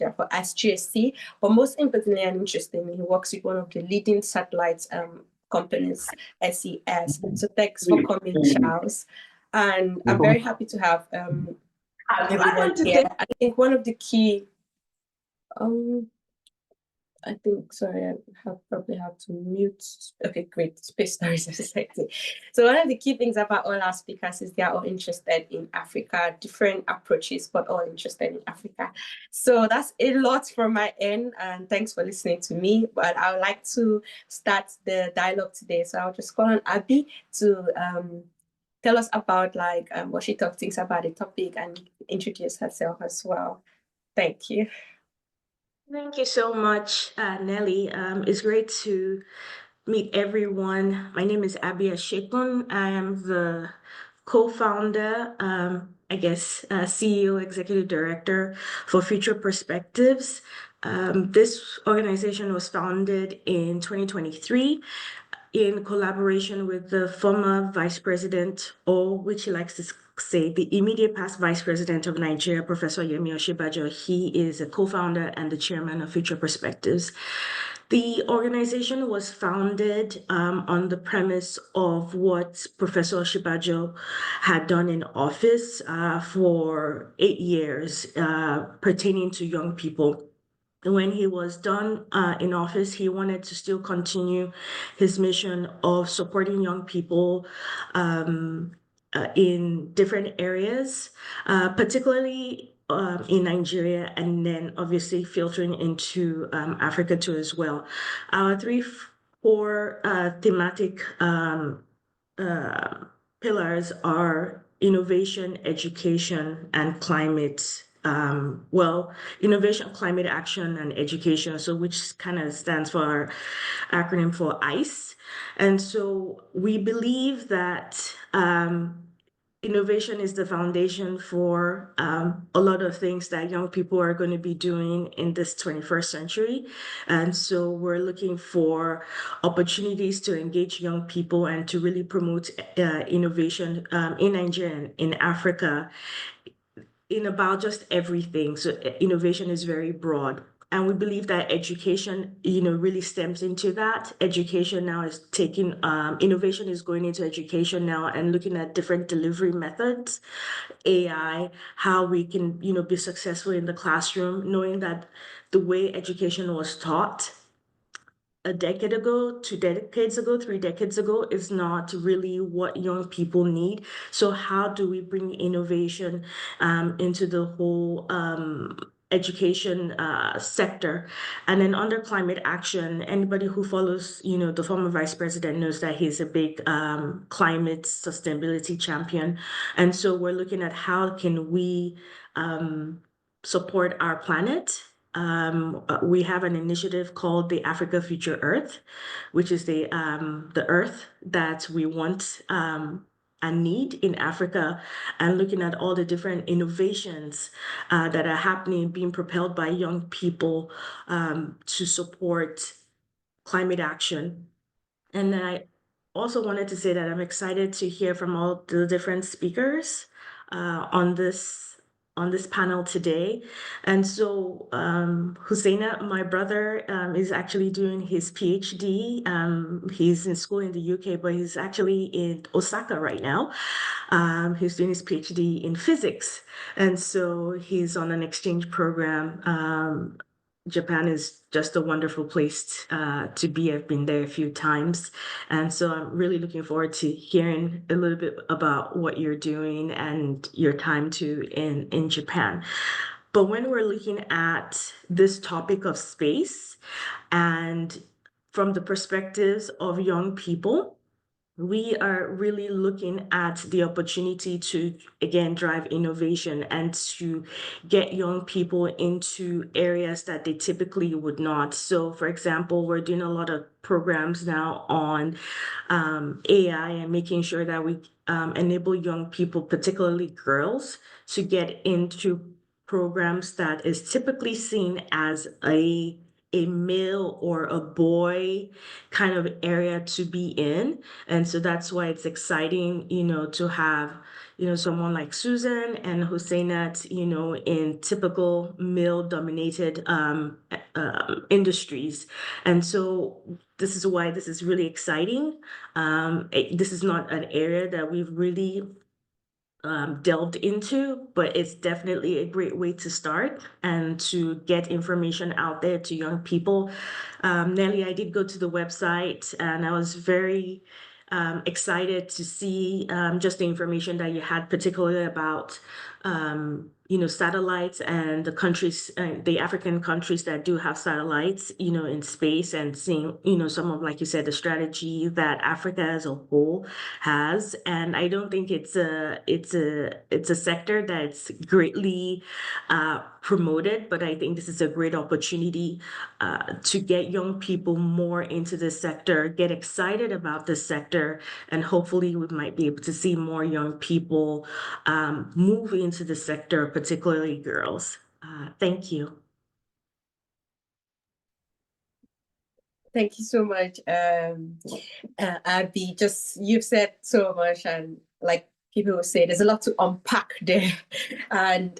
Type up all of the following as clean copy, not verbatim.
Director for SGSC, but most importantly and interestingly, he works with one of the leading satellite companies, SES. So thanks for coming, Charles. And I'm very happy to have everyone here. I think one of the key, sorry, I probably have to mute. Okay, great. Space Stories Society. So one of the key things about all our speakers is they are all interested in Africa, different approaches, but all interested in Africa. So that's a lot from my end, and thanks for listening to me. But I would like to start the dialogue today. So I'll just call on Abby to tell us about what she thinks about the topic and introduce herself as well. Thank you. Thank you so much, Nelly. It's great to meet everyone. My name is Abi Asekun. I am the co-founder, CEO, Executive Director for Future Perspectives. This organization was founded in 2023 in collaboration with the former Vice President, or which he likes to say, the immediate past Vice President of Nigeria, Professor Yemi Osinbajo. He is a co-founder and the chairman of Future Perspectives. The organization was founded on the premise of what Professor Osinbajo had done in office for 8 years pertaining to young people. When he was done in office, he wanted to still continue his mission of supporting young people in different areas, particularly in Nigeria, and then obviously filtering into Africa too as well. Our 4 thematic pillars are innovation, education, and climate. Innovation, climate action, and education, so which kind of stands for our acronym for ICE. And so we believe that innovation is the foundation for a lot of things that young people are going to be doing in this 21st century. And so we're looking for opportunities to engage young people and to really promote innovation in Nigeria and in Africa in about just everything. So innovation is very broad. And we believe that education, really stems into that. Education now is taking, innovation is going into education now and looking at different delivery methods, AI, how we can, be successful in the classroom, knowing that the way education was taught a decade ago, 2 decades ago, 3 decades ago is not really what young people need. So how do we bring innovation into the whole education sector? And then under climate action, anybody who follows, the former vice president knows that he's a big climate sustainability champion. And so we're looking at how can we support our planet. We have an initiative called the Africa Future Earth, which is the Earth that we want and need in Africa, and looking at all the different innovations that are happening, being propelled by young people to support climate action. And then I also wanted to say that I'm excited to hear from all the different speakers on this panel today. And so Husseinat, my brother, is actually doing his PhD. He's in school in the UK, but he's actually in Osaka right now. He's doing his PhD in physics. And so he's on an exchange program. Japan is just a wonderful place to be. I've been there a few times. And so I'm really looking forward to hearing a little bit about what you're doing and your time too in Japan. But when we're looking at this topic of space and from the perspectives of young people, we are really looking at the opportunity to, again, drive innovation and to get young people into areas that they typically would not. So, for example, we're doing a lot of programs now on AI and making sure that we enable young people, particularly girls, to get into programs that is typically seen as a male or a boy kind of area to be in. And so that's why it's exciting, to have, someone like Susan and Husseinat, in typical male-dominated industries. And so this is why this is really exciting. This is not an area that we've really delved into, but it's definitely a great way to start and to get information out there to young people. Nelly, I did go to the website and I was very excited to see just the information that you had, particularly about satellites and the countries, the African countries that do have satellites, in space, and seeing, some of, like you said, the strategy that Africa as a whole has. And I don't think it's a sector that's greatly promoted, but I think this is a great opportunity to get young people more into this sector, get excited about this sector, and hopefully we might be able to see more young people move into the sector, particularly girls. Thank you. Thank you so much, Abby. You've said so much, and like people will say, there's a lot to unpack there. And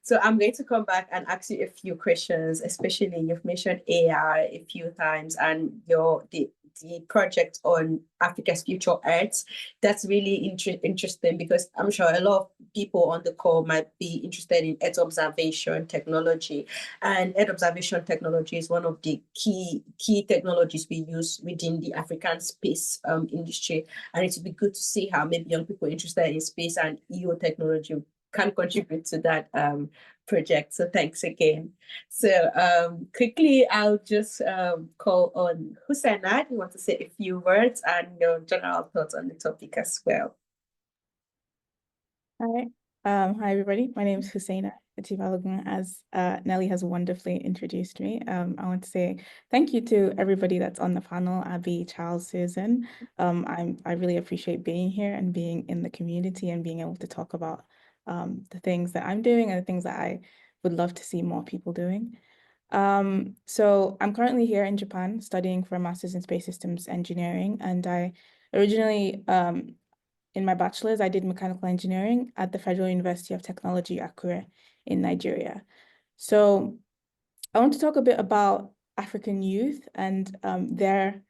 so I'm going to come back and ask you a few questions, especially you've mentioned AI a few times, and the project on Africa's Future Earth. That's really interesting, because I'm sure a lot of people on the call might be interested in Earth observation technology. And Earth observation technology is one of the key technologies we use within the African space industry. And it would be good to see how maybe young people interested in space and EO technology can contribute to that project. So thanks again. So quickly, I'll just call on Husseinat. You want to say a few words and your general thoughts on the topic as well. All right. Hi, everybody. My name is Husseinat Etti-Balogun. As Nelly has wonderfully introduced me, I want to say thank you to everybody that's on the panel, Abby, Charles, Susan. I really appreciate being here and being in the community and being able to talk about the things that I'm doing and the things that I would love to see more people doing. So I'm currently here in Japan studying for a master's in space systems engineering, and I originally in my bachelor's, I did mechanical engineering at the Federal University of Technology, Akure in Nigeria. So I want to talk a bit about African youth and their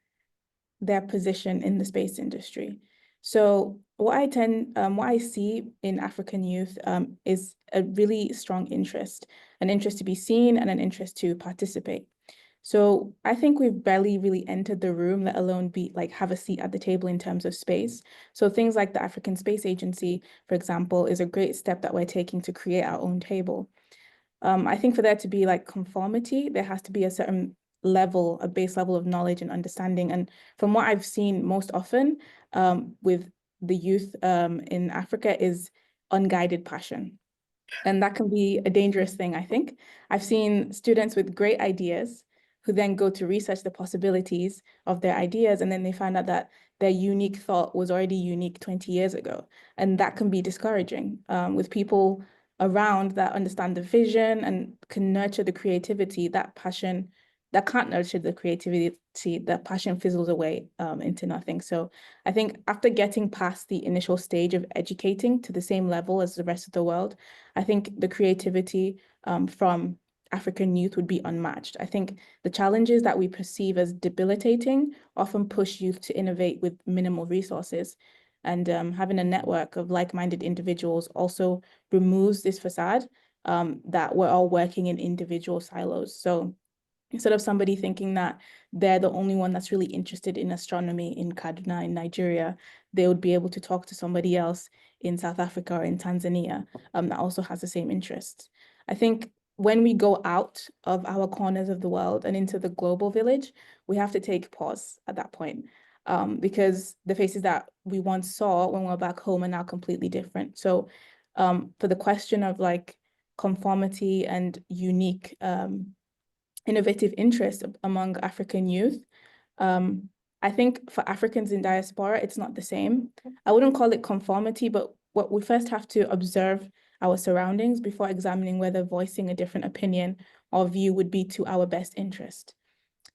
position in the space industry. So what I see in African youth is a really strong interest, an interest to be seen and an interest to participate. So I think we've barely really entered the room, let alone have a seat at the table in terms of space. So things like the African Space Agency, for example, is a great step that we're taking to create our own table. I think for there to be conformity, there has to be a certain level, a base level of knowledge and understanding. And from what I've seen most often with the youth in Africa is unguided passion. And that can be a dangerous thing, I think. I've seen students with great ideas who then go to research the possibilities of their ideas, and then they find out that their unique thought was already unique 20 years ago. And that can be discouraging with people around that understand the vision and can nurture the creativity, that passion, that can't nurture the creativity, that passion fizzles away into nothing. So I think after getting past the initial stage of educating to the same level as the rest of the world, I think the creativity from African youth would be unmatched. I think the challenges that we perceive as debilitating often push youth to innovate with minimal resources. And having a network of like-minded individuals also removes this facade that we're all working in individual silos. So instead of somebody thinking that they're the only one that's really interested in astronomy in Kaduna in Nigeria, they would be able to talk to somebody else in South Africa or in Tanzania that also has the same interests. I think when we go out of our corners of the world and into the global village, we have to take pause at that point because the faces that we once saw when we were back home are now completely different. So for the question of conformity and unique innovative interest among African youth. I think for Africans in diaspora, it's not the same. I wouldn't call it conformity, but what we first have to observe our surroundings before examining whether voicing a different opinion or view would be to our best interest.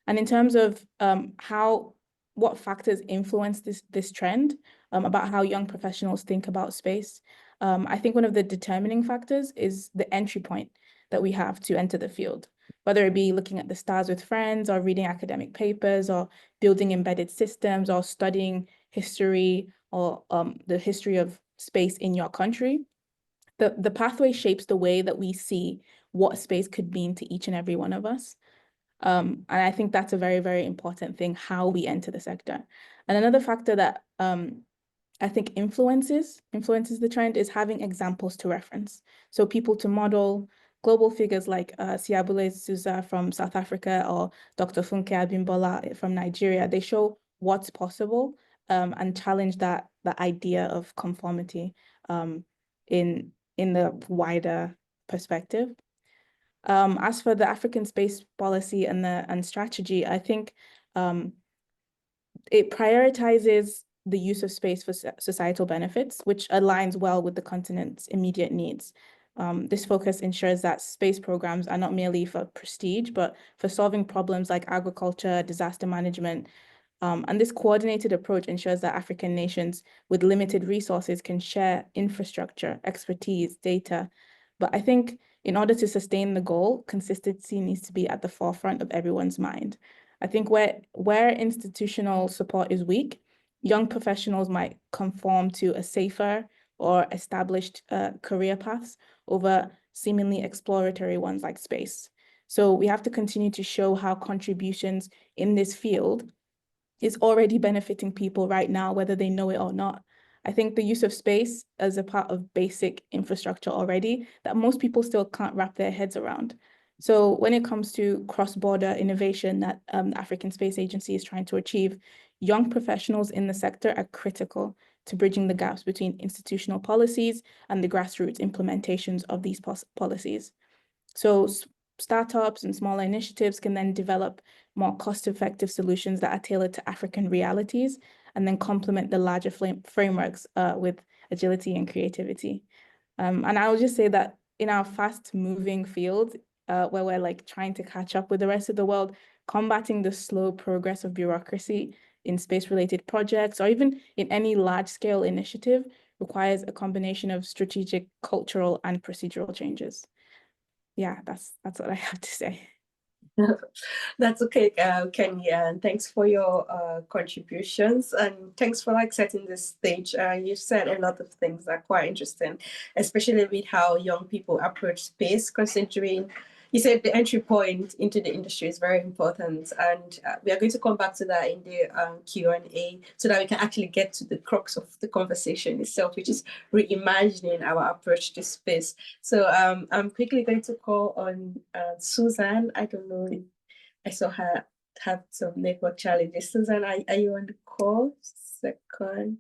And in terms of what factors influence this trend, about how young professionals think about space. I think one of the determining factors is the entry point that we have to enter the field, whether it be looking at the stars with friends or reading academic papers or building embedded systems or studying history or the history of space in your country. The pathway shapes the way that we see what space could mean to each and every one of us. And I think that's a very, very important thing, how we enter the sector. And another factor that I think influences the trend is having examples to reference. So people to model global figures like Siabule Souza from South Africa or Dr. Funke Abimbola from Nigeria. They show what's possible and challenge the idea of conformity in the wider perspective. As for the African space policy and strategy, I think it prioritizes the use of space for societal benefits, which aligns well with the continent's immediate needs. This focus ensures that space programs are not merely for prestige, but for solving problems like agriculture, disaster management. And this coordinated approach ensures that African nations with limited resources can share infrastructure, expertise, data. But I think in order to sustain the goal, consistency needs to be at the forefront of everyone's mind. I think where institutional support is weak, young professionals might conform to a safer or established career paths over seemingly exploratory ones like space. So we have to continue to show how contributions in this field is already benefiting people right now, whether they know it or not. I think the use of space as a part of basic infrastructure already that most people still can't wrap their heads around. So when it comes to cross-border innovation that the African Space Agency is trying to achieve, young professionals in the sector are critical to bridging the gaps between institutional policies and the grassroots implementations of these policies. So startups and smaller initiatives can then develop more cost-effective solutions that are tailored to African realities and then complement the larger frameworks with agility and creativity. And I will just say that in our fast-moving field, where we're like trying to catch up with the rest of the world, combating the slow progress of bureaucracy in space-related projects or even in any large-scale initiative requires a combination of strategic, cultural, and procedural changes. Yeah, that's what I have to say. That's okay, Kenny, and thanks for your contributions, and thanks for like setting the stage. You said a lot of things that are quite interesting, especially with how young people approach space, considering you said the entry point into the industry is very important, and we are going to come back to that in the Q&A so that we can actually get to the crux of the conversation itself, which is reimagining our approach to space. So I'm quickly going to call on Susan. I don't know if I saw her have some network challenges. Susan, are you on the call? Second.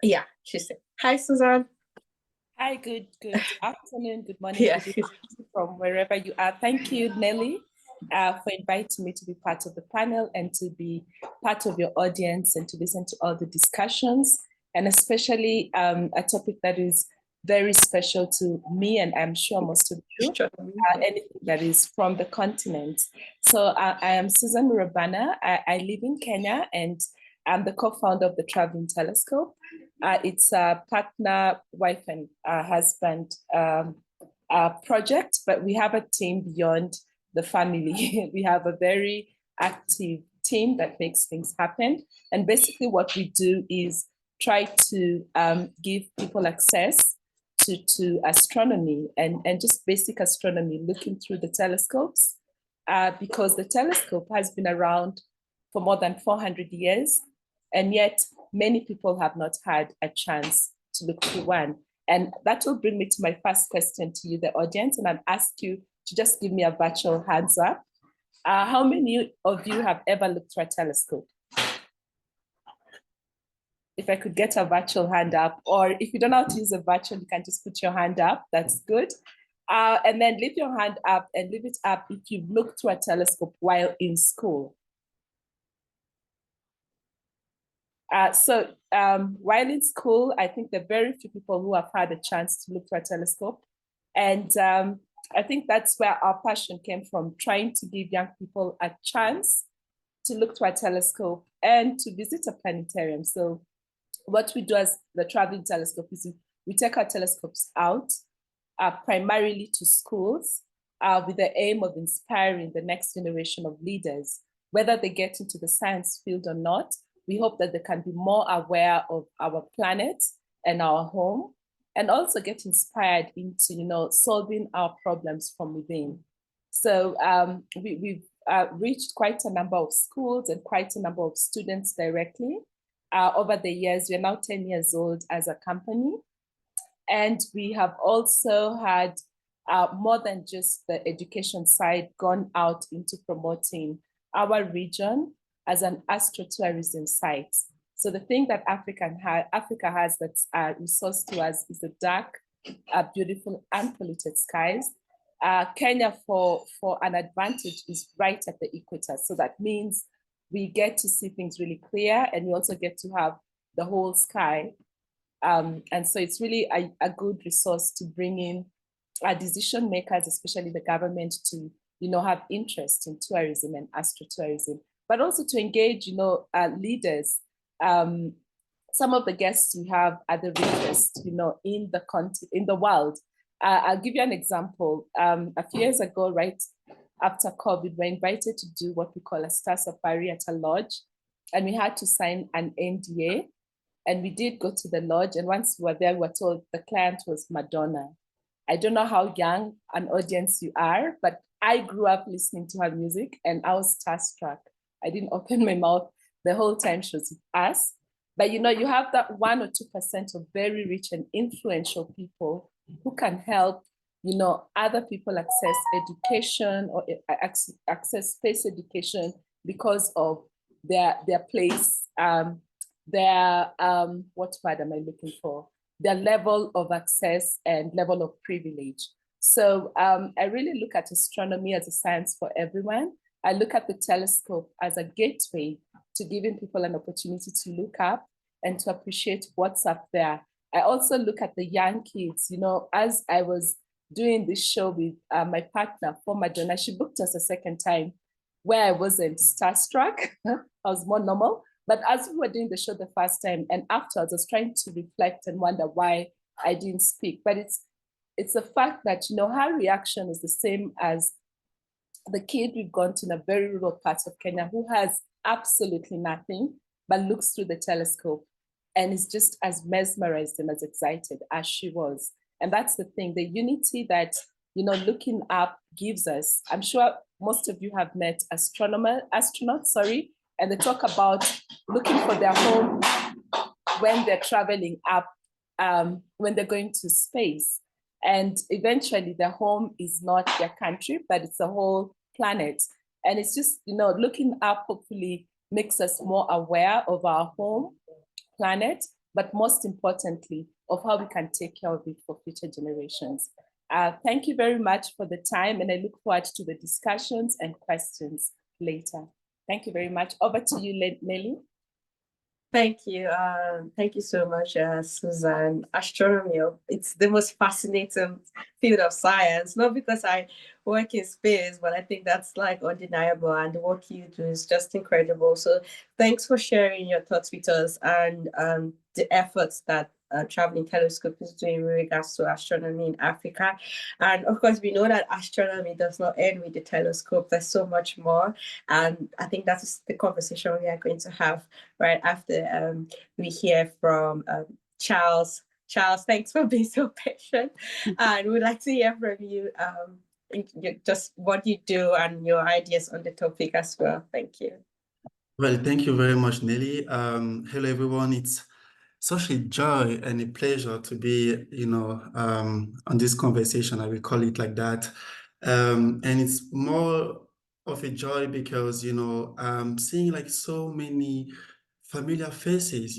Yeah, she said. Hi, Susan. Hi, good afternoon, good morning, good evening from wherever you are. Thank you, Nelly, for inviting me to be part of the panel and to be part of your audience and to listen to all the discussions, and especially a topic that is very special to me, and I'm sure most of you, anything that is from the continent. So I am Susan Murabana. I live in Kenya, and I'm the co-founder of the Traveling Telescope. It's a partner, wife and husband project, but we have a team beyond the family. We have a very active team that makes things happen. And basically what we do is try to give people access to astronomy and just basic astronomy, looking through the telescopes, because the telescope has been around for more than 400 years. And yet many people have not had a chance to look through one. And that will bring me to my first question to you, the audience, and I'll ask you to just give me a virtual hands up. How many of you have ever looked through a telescope? If I could get a virtual hand up, or if you don't know how to use a virtual, you can just put your hand up, that's good. And then leave your hand up and leave it up if you've looked through a telescope while in school. So while in school, I think there are very few people who have had a chance to look through a telescope. And I think that's where our passion came from, trying to give young people a chance to look to our telescope and to visit a planetarium. So what we do as the Traveling Telescope is we take our telescopes out primarily to schools with the aim of inspiring the next generation of leaders. Whether they get into the science field or not, we hope that they can be more aware of our planet and our home, and also get inspired into, solving our problems from within. So we've reached quite a number of schools and quite a number of students directly. Over the years, we're now 10 years old as a company. And we have also had more than just the education side, gone out into promoting our region as an astrotourism site. So the thing that Africa has that's a resource to us is the dark, beautiful, unpolluted skies. Kenya, for an advantage, is right at the equator. So that means we get to see things really clear, and we also get to have the whole sky. And so it's really a good resource to bring in our decision makers, especially the government, to have interest in tourism and astrotourism, but also to engage leaders. Some of the guests we have are the richest in the world. I'll give you an example. A few years ago, right after COVID, we're invited to do what we call a star safari at a lodge, and we had to sign an NDA. And we did go to the lodge, and once we were there, we were told the client was Madonna. I don't know how young an audience you are, but I grew up listening to her music, and I was starstruck. I didn't open my mouth the whole time she was with us. But you have that 1 or 2% of very rich and influential people who can help other people access education or access space education because of their place, what word am I looking for? Their level of access and level of privilege. So I really look at astronomy as a science for everyone. I look at the telescope as a gateway to giving people an opportunity to look up and to appreciate what's up there. I also look at the young kids. As I was doing this show with my partner for Madonna, she booked us a second time where I wasn't starstruck. I was more normal. But as we were doing the show the first time and afterwards, I was trying to reflect and wonder why I didn't speak. But it's the fact that, her reaction is the same as the kid we've gone to in a very rural part of Kenya who has absolutely nothing, but looks through the telescope and is just as mesmerized and as excited as she was. And that's the thing, the unity that, looking up gives us. I'm sure most of you have met astronauts, and they talk about looking for their home when they're traveling up, when they're going to space. And eventually their home is not their country, but it's a whole planet. And it's just, looking up hopefully makes us more aware of our home planet, but most importantly, of how we can take care of it for future generations. Thank you very much for the time, and I look forward to the discussions and questions later. Thank you very much. Over to you, Nelly. Thank you. Thank you so much, Susan. Astronomy, it's the most fascinating field of science, not because I work in space, but I think that's like undeniable, and the work you do is just incredible. So thanks for sharing your thoughts with us and the efforts that Traveling Telescope is doing with regards to astronomy in Africa. And of course, we know that astronomy does not end with the telescope. There's so much more. And I think that's the conversation we are going to have right after we hear from Charles. Charles, thanks for being so patient. And we'd like to hear from you, just what you do and your ideas on the topic as well. Thank you. Well, thank you very much, Nelly. Hello, everyone. It's such a joy and a pleasure to be, on this conversation. I will call it like that. And it's more of a joy because, I'm seeing like so many familiar faces,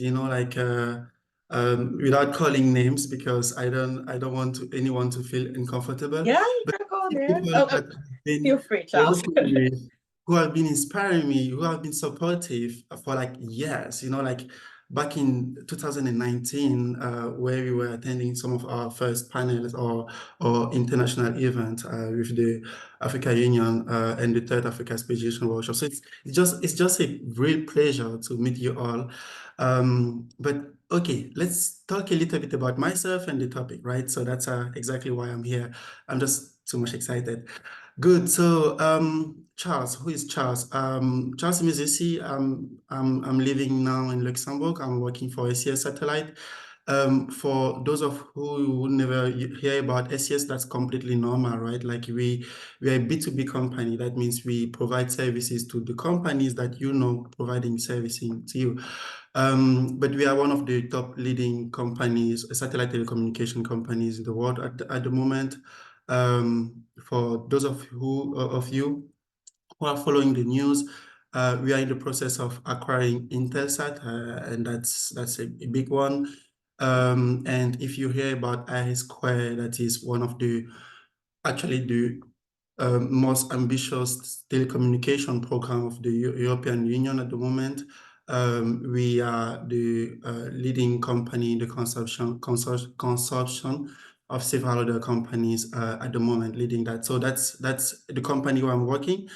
without calling names because I don't want anyone to feel uncomfortable. Yeah, you can go there. Feel free, Charles. Who have been inspiring me, who have been supportive for like years, back in 2019, where we were attending some of our first panels or international event with the Africa Union and the Third Africa Expedition Workshop. So it's just a real pleasure to meet you all. But okay, let's talk a little bit about myself and the topic, right? So that's exactly why I'm here. I'm just too much excited. Good. So, Charles, who is Charles? Charles Nzeussi. I'm living now in Luxembourg. I'm working for SES Satellite. For those of who never hear about SES, that's completely normal, right? Like we're a B2B company. That means we provide services to the companies that you know providing servicing to you. But we are one of the top leading companies, satellite telecommunication companies in the world at the moment. For those of you who are following the news, we are in the process of acquiring Intelsat, and that's a big one. And if you hear about I Square, that is one of the most ambitious telecommunication program of the European Union at the moment. We are the leading company in the consortium of several other companies at the moment leading that. So that's the company where I'm working.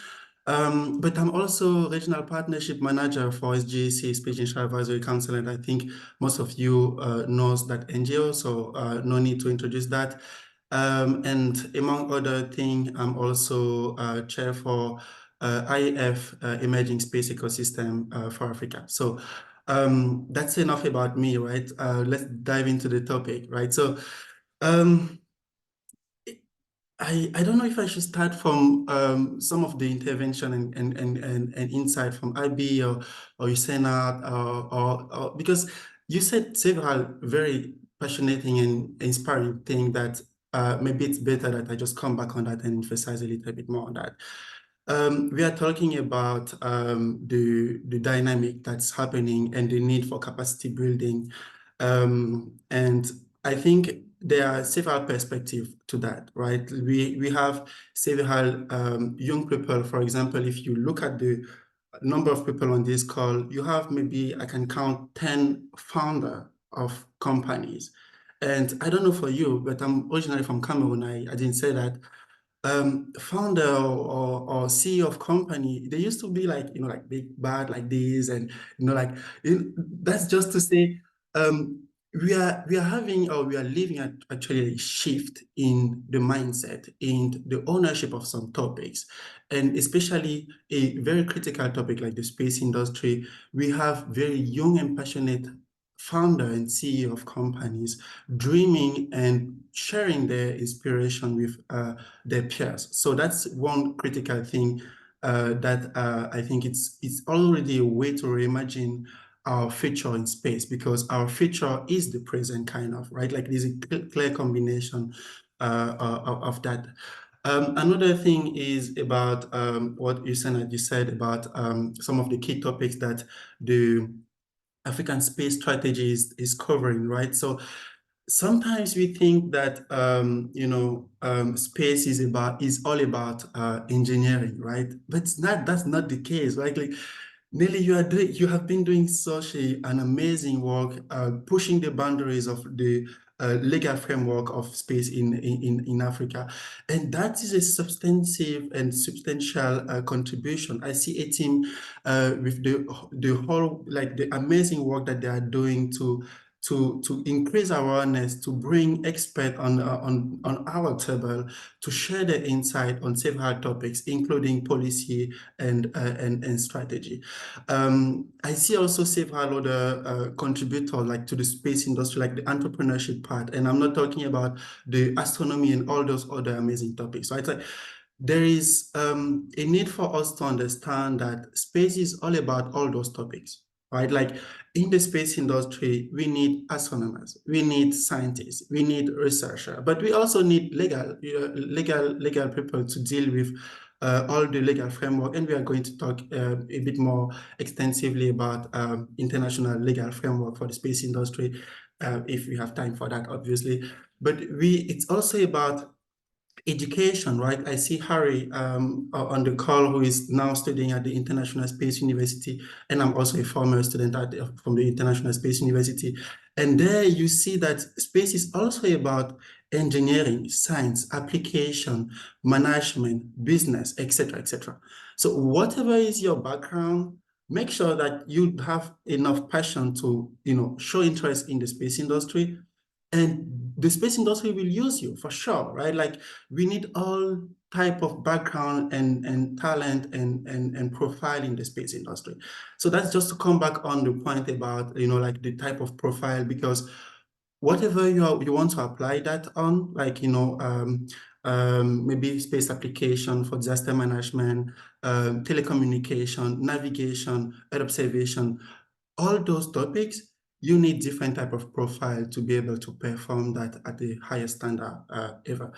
But I'm also regional partnership manager for SGAC, Space General Advisory Council, and I think most of you knows that NGO, so no need to introduce that. And among other things, I'm also chair for IAF, Emerging Space Ecosystem for Africa. So that's enough about me, right? Let's dive into the topic, right? So I don't know if I should start from some of the intervention and insight from IB or Husseinat or because you said several very passionate and inspiring things that maybe it's better that I just come back on that and emphasize a little bit more on that. We are talking about the dynamic that's happening and the need for capacity building. And I think there are several perspectives to that, right? We have several young people. For example, if you look at the number of people on this call, you have maybe, I can count 10 founder of companies. And I don't know for you, but I'm originally from Cameroon. I didn't say that. Founder or CEO of company, they used to be like, like big bad like this, and that's just to say, we are having, or we are living actually a shift in the mindset, in the ownership of some topics, and especially a very critical topic like the space industry. We have very young and passionate founder and CEO of companies dreaming and sharing their inspiration with their peers. So that's one critical thing that I think it's already a way to reimagine our future in space, because our future is the present kind of, right? Like there's a clear combination of that. Another thing is about what you said about some of the key topics that the African space strategy is covering, right? So sometimes we think that space is all about engineering, right? But that's not the case, right? Like Nelly, you have been doing such an amazing work, pushing the boundaries of the legal framework of space in Africa, and that is a substantive and substantial contribution. I see a team with the whole, like the amazing work that they are doing to increase awareness, to bring experts on our table, to share their insight on several topics, including policy and strategy. I see also several other contributors like to the space industry, like the entrepreneurship part, and I'm not talking about the astronomy and all those other amazing topics. So it's like there is a need for us to understand that space is all about all those topics, right? Like in the space industry, we need astronomers, we need scientists, we need researchers, but we also need legal people to deal with all the legal framework. And we are going to talk a bit more extensively about international legal framework for the space industry, if we have time for that, obviously. But it's also about education, right? I see Harry on the call, who is now studying at the International Space University, and I'm also a former student from the International Space University. And there you see that space is also about engineering, science, application, management, business, etc., etc. So whatever is your background, make sure that you have enough passion to, show interest in the space industry, and the space industry will use you for sure, right? Like, we need all type of background and talent and profile in the space industry. So that's just to come back on the point about, like the type of profile, because whatever you want to apply that on, like, maybe space application for disaster management, telecommunication, navigation, Earth observation, all those topics, you need different type of profile to be able to perform that at the highest standard ever.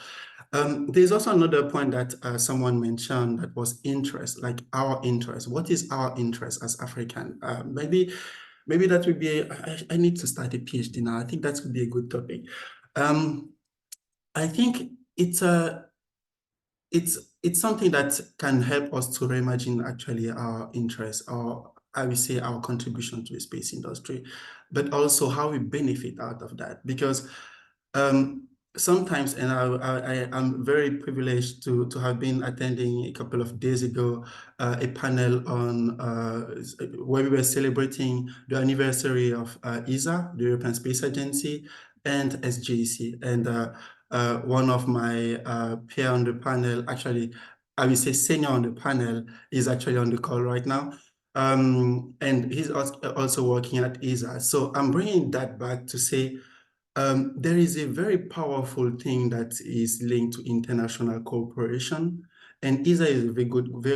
There's also another point that someone mentioned, that was interest, like our interest. What is our interest as African? Maybe that would be, I need to start a PhD now. I think that would be a good topic. I think it's something that can help us to reimagine actually our interests, or I would say our contribution to the space industry, but also how we benefit out of that. Because sometimes, and I'm very privileged to have been attending a couple of days ago a panel on where we were celebrating the anniversary of ESA, the European Space Agency, and SJC. And one of my peer on the panel, actually, I will say senior on the panel, is actually on the call right now. And he's also working at ESA. So I'm bringing that back to say, there is a very powerful thing that is linked to international cooperation, and ESA is a very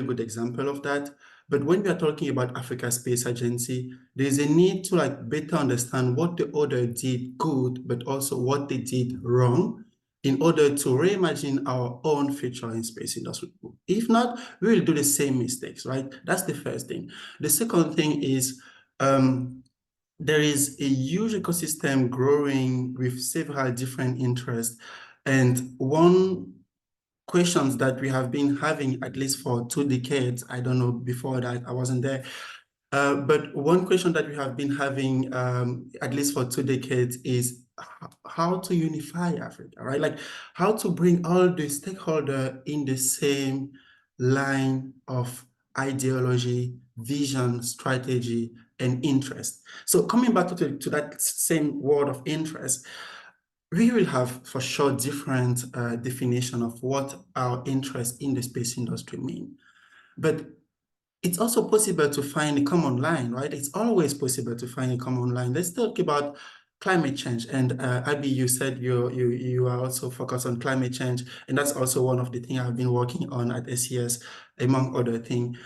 good example of that. But when we are talking about Africa Space Agency, there is a need to better understand what the other did good, but also what they did wrong, in order to reimagine our own future in space industry. If not, we will do the same mistakes, right? That's the first thing. The second thing is, there is a huge ecosystem growing with several different interests. And one questions that we have been having, at least for 2 decades, I don't know, before that, I wasn't there, but one question that we have been having, at least for 2 decades, is how to unify Africa, right? Like, how to bring all the stakeholders in the same line of ideology, vision, strategy, and interest. So coming back to that same word of interest, we will have for sure different definition of what our interest in the space industry mean. But it's also possible to find a common line, right? It's always possible to find a common line. Let's talk about climate change. And Abby, you said you are also focused on climate change, and that's also one of the things I've been working on at SES, among other things.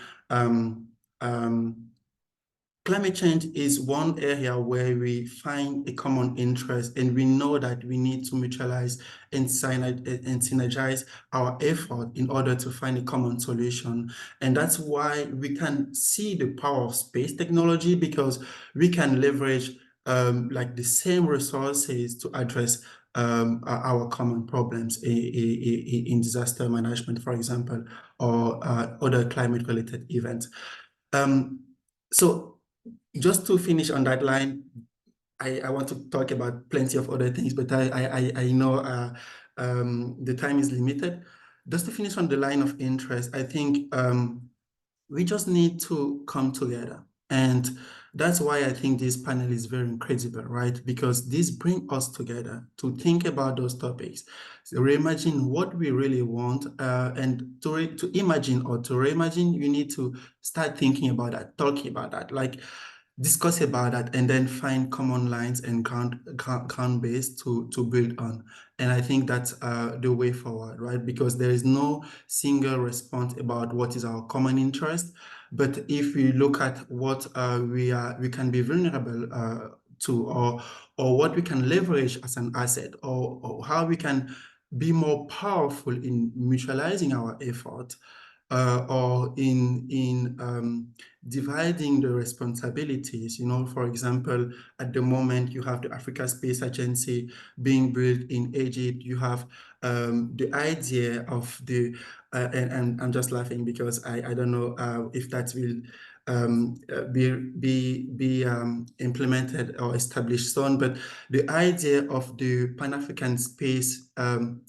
Climate change is one area where we find a common interest, and we know that we need to mutualize and synergize our effort in order to find a common solution. And that's why we can see the power of space technology, because we can leverage like the same resources to address our common problems in disaster management, for example, or other climate-related events. So just to finish on that line, I want to talk about plenty of other things, but I know the time is limited. Just to finish on the line of interest, I think we just need to come together. And that's why I think this panel is very incredible, right? Because this brings us together to think about those topics, so reimagine what we really want, and to imagine or to reimagine, you need to start thinking about that, talking about that, like discuss about that, and then find common lines and ground base to build on. And I think that's the way forward, right? Because there is no single response about what is our common interest. But if we look at what we can be vulnerable to, or what we can leverage as an asset, or how we can be more powerful in mutualizing our effort, or in dividing the responsibilities. For example, at the moment, you have the Africa Space Agency being built in Egypt. You have the idea of the, and I'm just laughing because I don't know if that will be implemented or established soon, but the idea of the Pan-African Space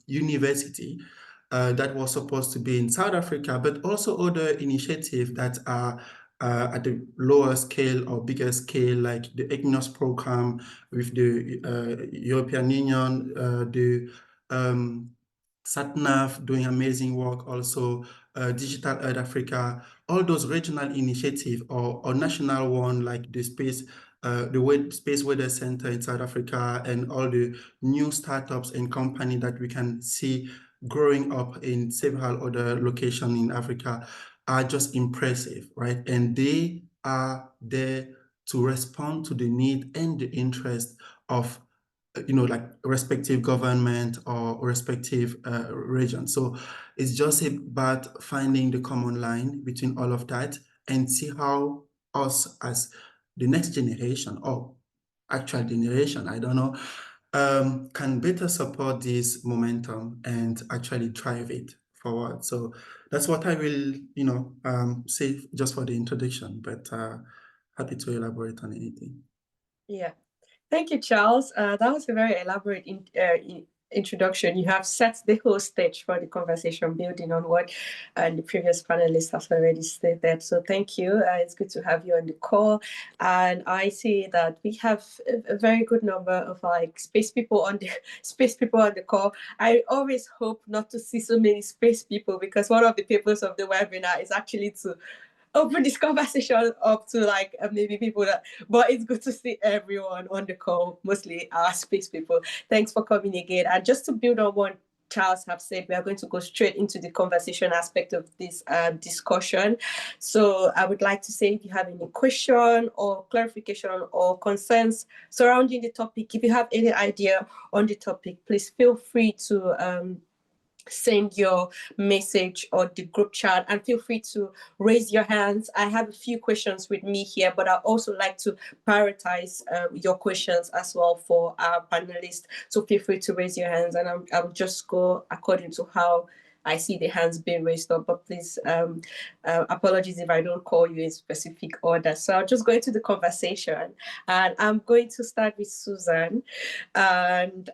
University that was supposed to be in South Africa, but also other initiatives that are at the lower scale or bigger scale, like the EGNOS program with the European Union, the SatNav doing amazing work, also Digital Earth Africa, all those regional initiatives or national one like the Space Weather Center in South Africa, and all the new startups and companies that we can see growing up in several other locations in Africa are just impressive, right? And they are there to respond to the need and the interest of like respective government or respective region. So it's just about finding the common line between all of that and see how us as the next generation or actual generation, I don't know, can better support this momentum and actually drive it forward. So that's what I will, say just for the introduction, but happy to elaborate on anything. Yeah. Thank you, Charles. That was a very elaborate introduction. You have set the whole stage for the conversation, building on what the previous panelists have already stated. So thank you. It's good to have you on the call. And I see that we have a very good number of space people on the call. I always hope not to see so many space people, because one of the purposes of the webinar is actually to open this conversation up to maybe people but it's good to see everyone on the call, mostly our space people. Thanks for coming again. And just to build on what Charles have said, we are going to go straight into the conversation aspect of this discussion. So I would like to say, if you have any question or clarification or concerns surrounding the topic, if you have any idea on the topic, please feel free to send your message or the group chat, and feel free to raise your hands. I have a few questions with me here, but I also like to prioritize your questions as well for our panelists. So feel free to raise your hands, and I'll just go according to how I see the hands being raised up. But please, apologies if I don't call you in specific order. So I'll just go into the conversation, and I'm going to start with Susan. And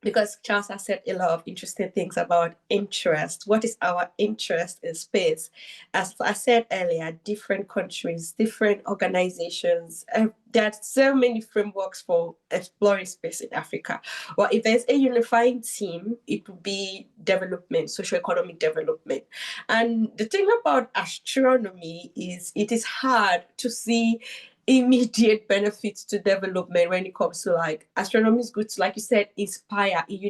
because Charles has said a lot of interesting things about interest. What is our interest in space? As I said earlier, different countries, different organizations, there are so many frameworks for exploring space in Africa. Well, if there's a unifying theme, it would be development, socioeconomic development. And the thing about astronomy is it is hard to see immediate benefits to development when it comes to astronomy is good to, like you said, inspire. It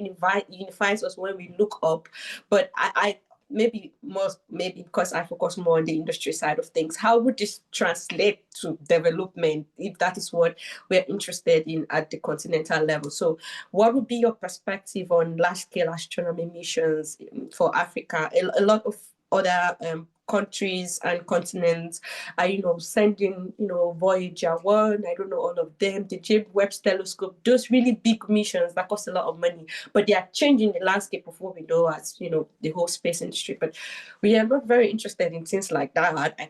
unifies us when we look up. But I maybe because I focus more on the industry side of things, how would this translate to development if that is what we're interested in at the continental level? So what would be your perspective on large-scale astronomy missions for Africa? A lot of other countries and continents are, sending, Voyager 1, I don't know all of them, the James Webb Telescope, those really big missions that cost a lot of money, but they are changing the landscape of what we know as, the whole space industry. But we are not very interested in things like that. I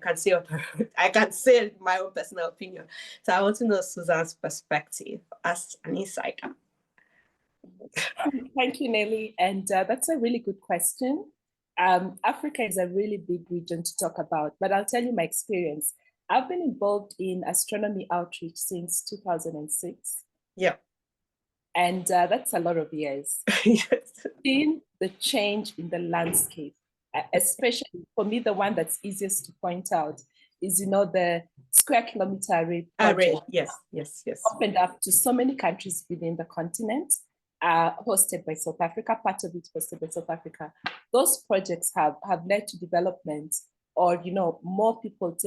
can say my own personal opinion. So I want to know Susan's perspective as an insider. Thank you, Nelly. And that's a really good question. Africa is a really big region to talk about, but I'll tell you my experience. I've been involved in astronomy outreach since 2006. Yeah. And that's a lot of years. Yes. Seeing the change in the landscape, especially for me, the one that's easiest to point out is, the square kilometer array. Yes. Opened up to so many countries within the continent. Hosted by South Africa, part of it hosted by South Africa. Those projects have led to development or, more people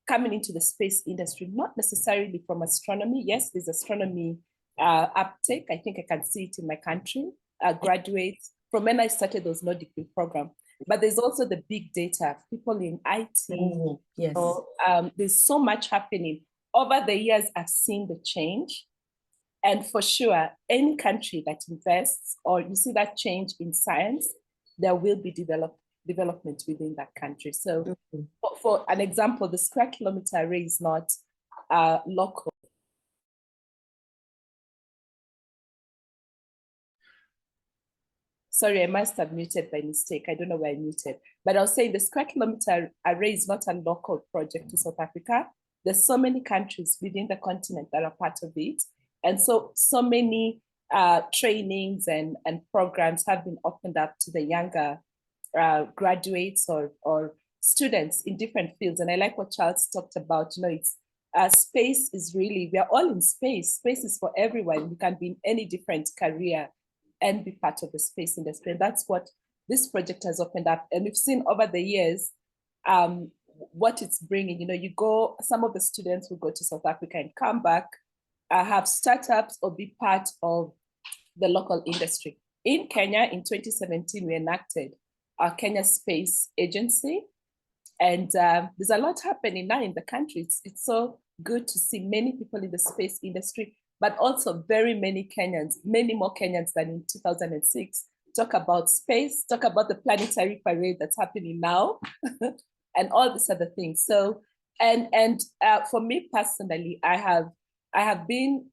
coming into the space industry, not necessarily from astronomy. Yes, there's astronomy uptake. I think I can see it in my country. Graduates, from when I started, there was no degree program. But there's also the big data, people in IT. Yes. There's so much happening. Over the years, I've seen the change. And for sure, any country that invests or you see that change in science, there will be development within that country. So for an example, the square kilometer array is not local. Sorry, I must have muted by mistake. I don't know where I muted. But I'll say the square kilometer array is not a local project to South Africa. There's so many countries within the continent that are part of it. And so many trainings and programs have been opened up to the younger graduates or students in different fields. And I like what Charles talked about, it's space is really, we are all in space. Space is for everyone. You can be in any different career and be part of the space industry. And that's what this project has opened up. And we've seen over the years what it's bringing. Some of the students will go to South Africa and come back, have startups or be part of the local industry. In Kenya, in 2017, we enacted our Kenya Space Agency. And there's a lot happening now in the country. It's so good to see many people in the space industry, but also very many Kenyans, many more Kenyans than in 2006, talk about space, talk about the planetary parade that's happening now, and all these other things. So, and for me personally, I have been,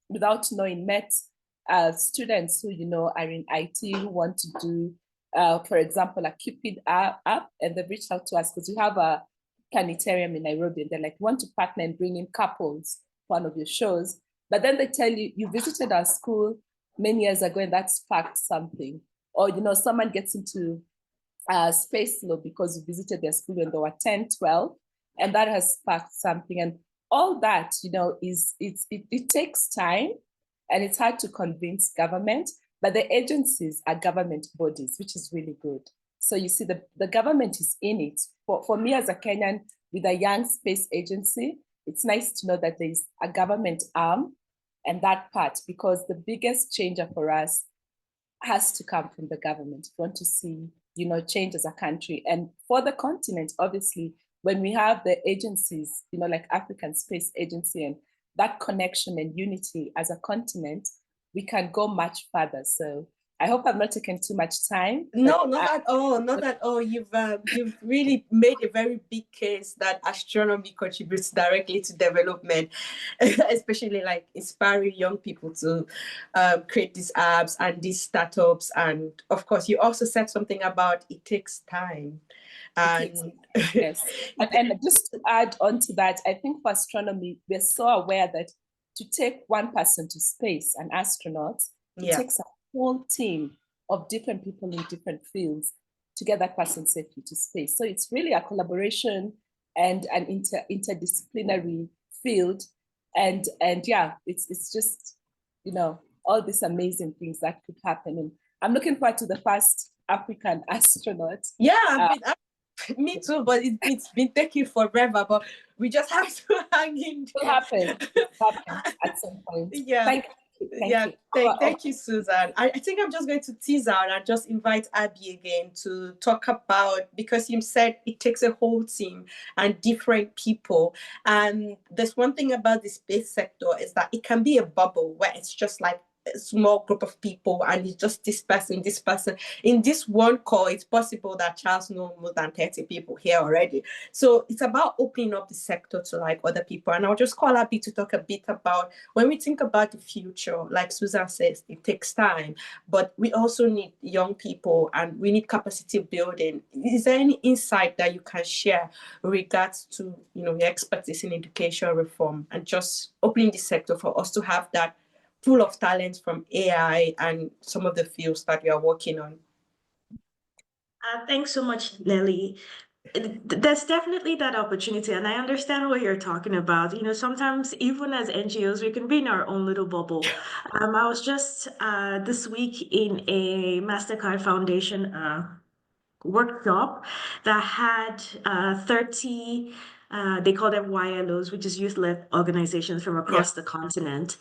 without knowing, met students who, are in IT, who want to do, for example, a Cupid app, and they've reached out to us because we have a planetarium in Nairobi, and they're like, want to partner and bring in couples for one of your shows. But then they tell you, you visited our school many years ago and that sparked something. Or, someone gets into space law because you visited their school when they were 10, 12, and that has sparked something. And all that, it takes time, and it's hard to convince government, but the agencies are government bodies, which is really good. So you see, the government is in it. For me as a Kenyan with a young space agency, it's nice to know that there's a government arm and that part, because the biggest changer for us has to come from the government. We want to see, change as a country. And for the continent, obviously, when we have the agencies, like African Space Agency, and that connection and unity as a continent, we can go much further. So I hope I'm not taking too much time. No, not at all. Not at all. You've really made a very big case that astronomy contributes directly to development, especially like inspiring young people to create these apps and these startups. And of course, you also said something about it takes time. And yes, and just to add on to that, I think for astronomy, we're so aware that to take one person to space, an astronaut, it takes a whole team of different people in different fields to get that person safely to space. So it's really a collaboration and an interdisciplinary field. And yeah, it's just, all these amazing things that could happen. And I'm looking forward to the first African astronaut. Yeah, me too, but it's been taking forever, but we just have to hang in there. It will happen at some point. Yeah. Thank you, Susan. I think I'm just going to tease out and just invite Abby again to talk about, because you said it takes a whole team and different people. And there's one thing about the space sector is that it can be a bubble where it's just like a small group of people and it's just this person. In this one call, it's possible that Charles knows more than 30 people here already. So it's about opening up the sector to like other people. And I'll just call Abby to talk a bit about when we think about the future, like Susan says, it takes time, but we also need young people and we need capacity building. Is there any insight that you can share with regards to, your expertise in education reform and just opening the sector for us to have that pool of talents from AI and some of the fields that you are working on? Thanks so much, Nelly. There's definitely that opportunity, and I understand what you're talking about. Sometimes even as NGOs, we can be in our own little bubble. I was just this week in a MasterCard Foundation workshop that had 30, they call them YLOs, which is youth-led organizations from across the continent.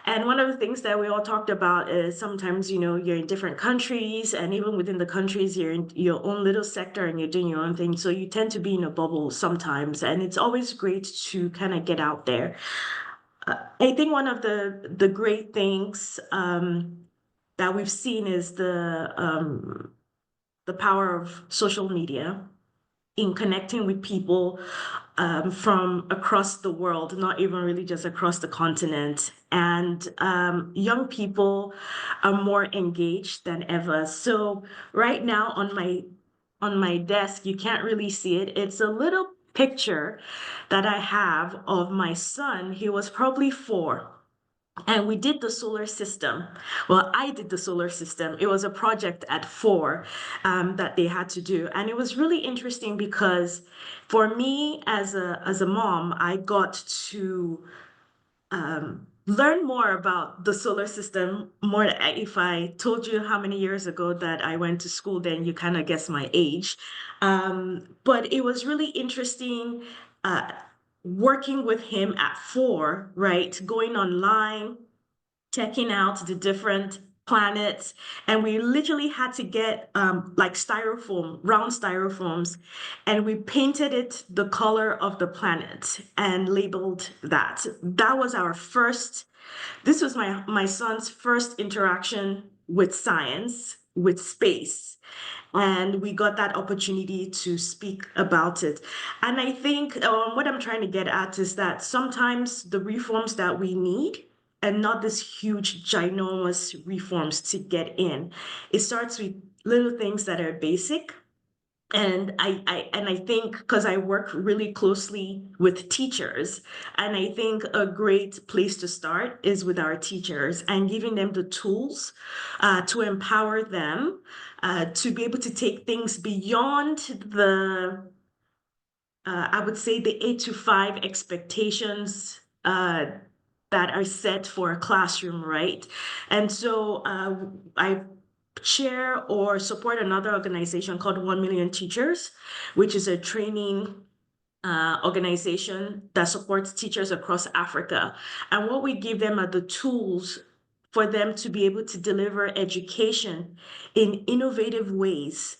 And one of the things that we all talked about is sometimes, you're in different countries, and even within the countries, you're in your own little sector and you're doing your own thing. So you tend to be in a bubble sometimes, and it's always great to kind of get out there. I think one of the great things that we've seen is the power of social media in connecting with people from across the world, not even really just across the continent. And young people are more engaged than ever. So right now on my desk, you can't really see it. It's a little picture that I have of my son. He was probably 4. And we did the solar system. Well, I did the solar system. It was a project at 4 that they had to do. And it was really interesting because for me as a mom, I got to learn more about the solar system. More, if I told you how many years ago that I went to school, then you kind of guess my age. But it was really interesting working with him at 4, right? Going online, checking out the different planets, and we literally had to get like styrofoam, round styrofoams, and we painted it the color of the planet and labeled that. That was our first, this was my son's first interaction with science, with space. And we got that opportunity to speak about it. And I think what I'm trying to get at is that sometimes the reforms that we need, and not this huge, ginormous reforms to get in, it starts with little things that are basic. And I think because I work really closely with teachers, and I think a great place to start is with our teachers and giving them the tools to empower them to be able to take things beyond the I would say the 8 to 5 expectations that are set for a classroom, right? And so I chair or support another organization called 1 Million Teachers, which is a training organization that supports teachers across Africa. And what we give them are the tools for them to be able to deliver education in innovative ways,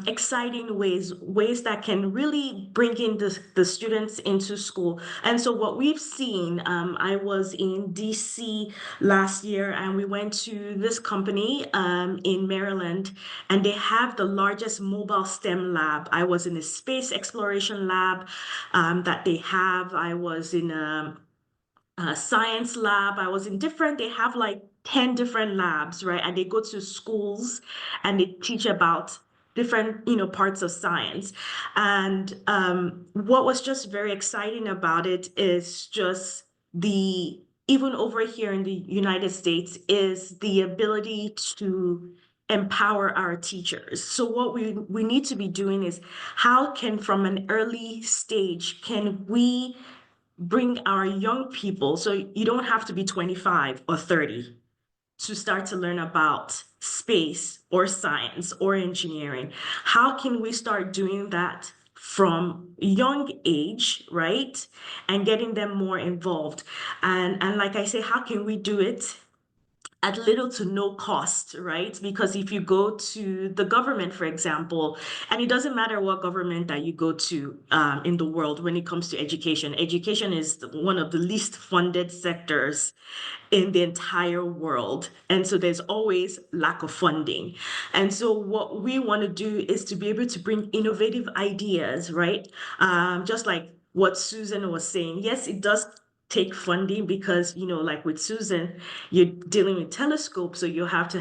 exciting ways, ways that can really bring in the students into school. And so what we've seen, I was in DC last year, and we went to this company in Maryland, and they have the largest mobile STEM lab. I was in a space exploration lab that they have. I was in a science lab. I was in different, they have like 10 different labs, right? And they go to schools and they teach about different, parts of science. And what was just very exciting about it is just even over here in the United States, is the ability to empower our teachers. So what we need to be doing is, how can, from an early stage, can we bring our young people, so you don't have to be 25 or 30 to start to learn about space or science or engineering. How can we start doing that from young age, right? And getting them more involved. And like I say, how can we do it at little to no cost, right? Because if you go to the government, for example, and it doesn't matter what government that you go to in the world when it comes to education, education is one of the least funded sectors in the entire world. And so there's always lack of funding. And so what we want to do is to be able to bring innovative ideas, right? Just like what Susan was saying. Yes, it does take funding because, like with Susan, you're dealing with telescopes, so you have to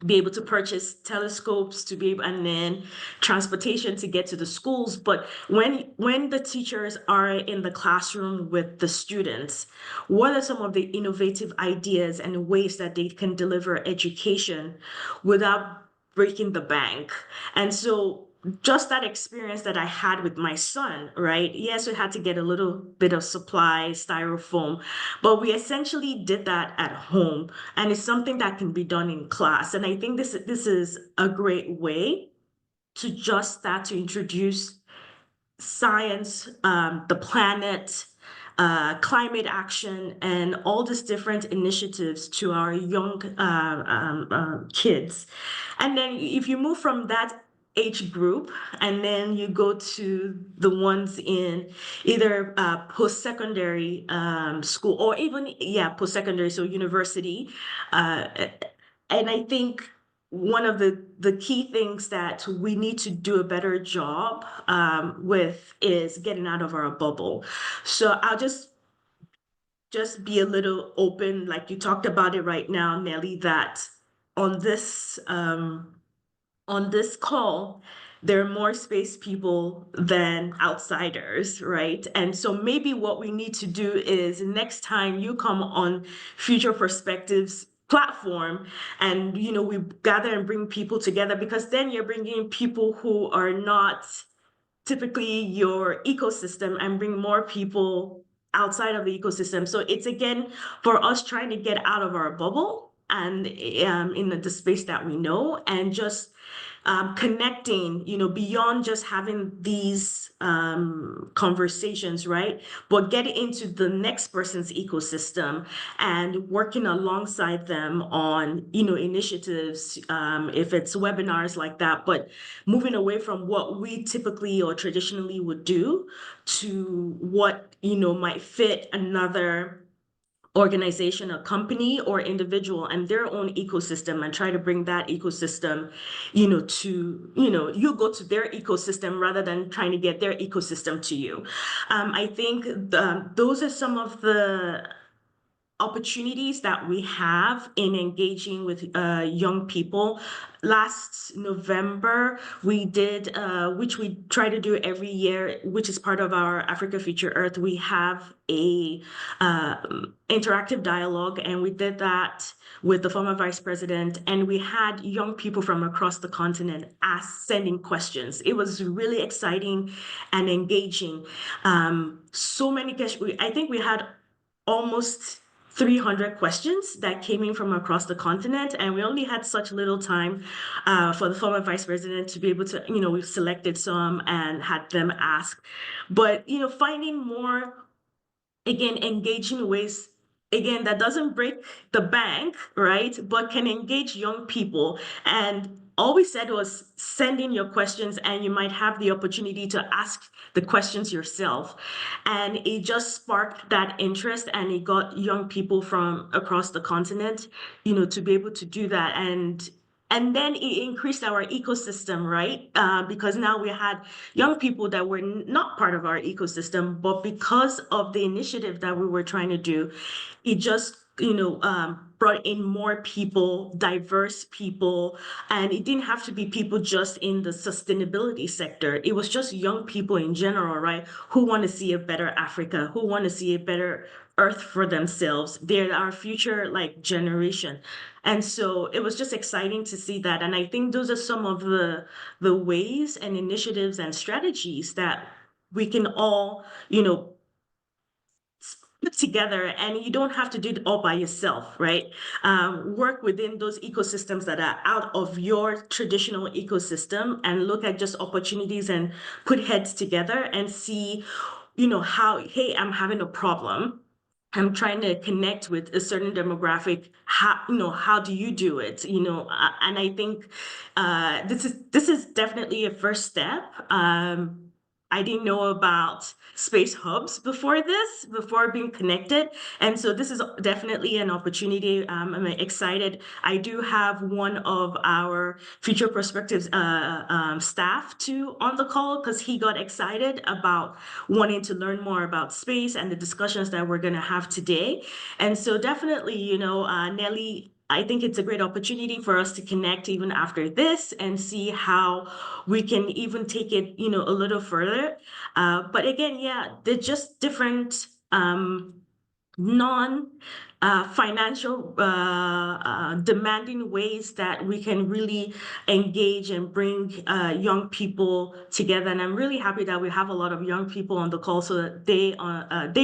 be able to purchase telescopes to be able, and then transportation to get to the schools. But when the teachers are in the classroom with the students, what are some of the innovative ideas and ways that they can deliver education without breaking the bank? And so just that experience that I had with my son, right? Yes, we had to get a little bit of supply, styrofoam, but we essentially did that at home, and it's something that can be done in class. And I think this is a great way to just start to introduce science, the planet, climate action, and all these different initiatives to our young kids. And then if you move from that age group, and then you go to the ones in either post-secondary school, or even post-secondary, so university. And I think one of the key things that we need to do a better job with is getting out of our bubble. So I'll just be a little open, like you talked about it right now, Nelly, that on this call, there are more space people than outsiders, right? And so maybe what we need to do is next time you come on Future Perspectives platform and, we gather and bring people together, because then you're bringing people who are not typically your ecosystem and bring more people outside of the ecosystem. So it's, again, for us trying to get out of our bubble and in the space that we know, and just connecting, beyond just having these conversations, right? But getting into the next person's ecosystem and working alongside them on, initiatives, if it's webinars like that, but moving away from what we typically or traditionally would do to what, might fit another organization, a company or individual and their own ecosystem, and try to bring that ecosystem, to, you go to their ecosystem rather than trying to get their ecosystem to you. I think those are some of the opportunities that we have in engaging with young people. Last November, we did, which we try to do every year, which is part of our Africa Future Earth. We have a interactive dialogue, and we did that with the former vice president, and we had young people from across the continent sending questions. It was really exciting and engaging. So many questions. I think we had almost 300 questions that came in from across the continent, and we only had such little time for the former vice president to be able to, we've selected some and had them ask. But, finding more, again, engaging ways, again, that doesn't break the bank, right? But can engage young people. And all we said was send in your questions, and you might have the opportunity to ask the questions yourself. And it just sparked that interest, and it got young people from across the continent, to be able to do that. And then it increased our ecosystem, right? Because now we had young people that were not part of our ecosystem, but because of the initiative that we were trying to do, it just, brought in more people, diverse people, and it didn't have to be people just in the sustainability sector. It was just young people in general, right? Who want to see a better Africa, who want to see a better Earth for themselves. They're our future, generation. And so it was just exciting to see that. And I think those are some of the ways and initiatives and strategies that we can all, put together, and you don't have to do it all by yourself, right? Work within those ecosystems that are out of your traditional ecosystem, and look at just opportunities and put heads together and see, how, hey, I'm having a problem. I'm trying to connect with a certain demographic. How do you do it? And I think this is definitely a first step. I didn't know about space hubs before being connected. And so this is definitely an opportunity. I'm excited. I do have one of our Future Perspectives staff on the call, because he got excited about wanting to learn more about space and the discussions that we're going to have today. And so definitely, Nelly, I think it's a great opportunity for us to connect even after this and see how we can even take it, a little further. But again, they're just different non-financial demanding ways that we can really engage and bring young people together. And I'm really happy that we have a lot of young people on the call, so that they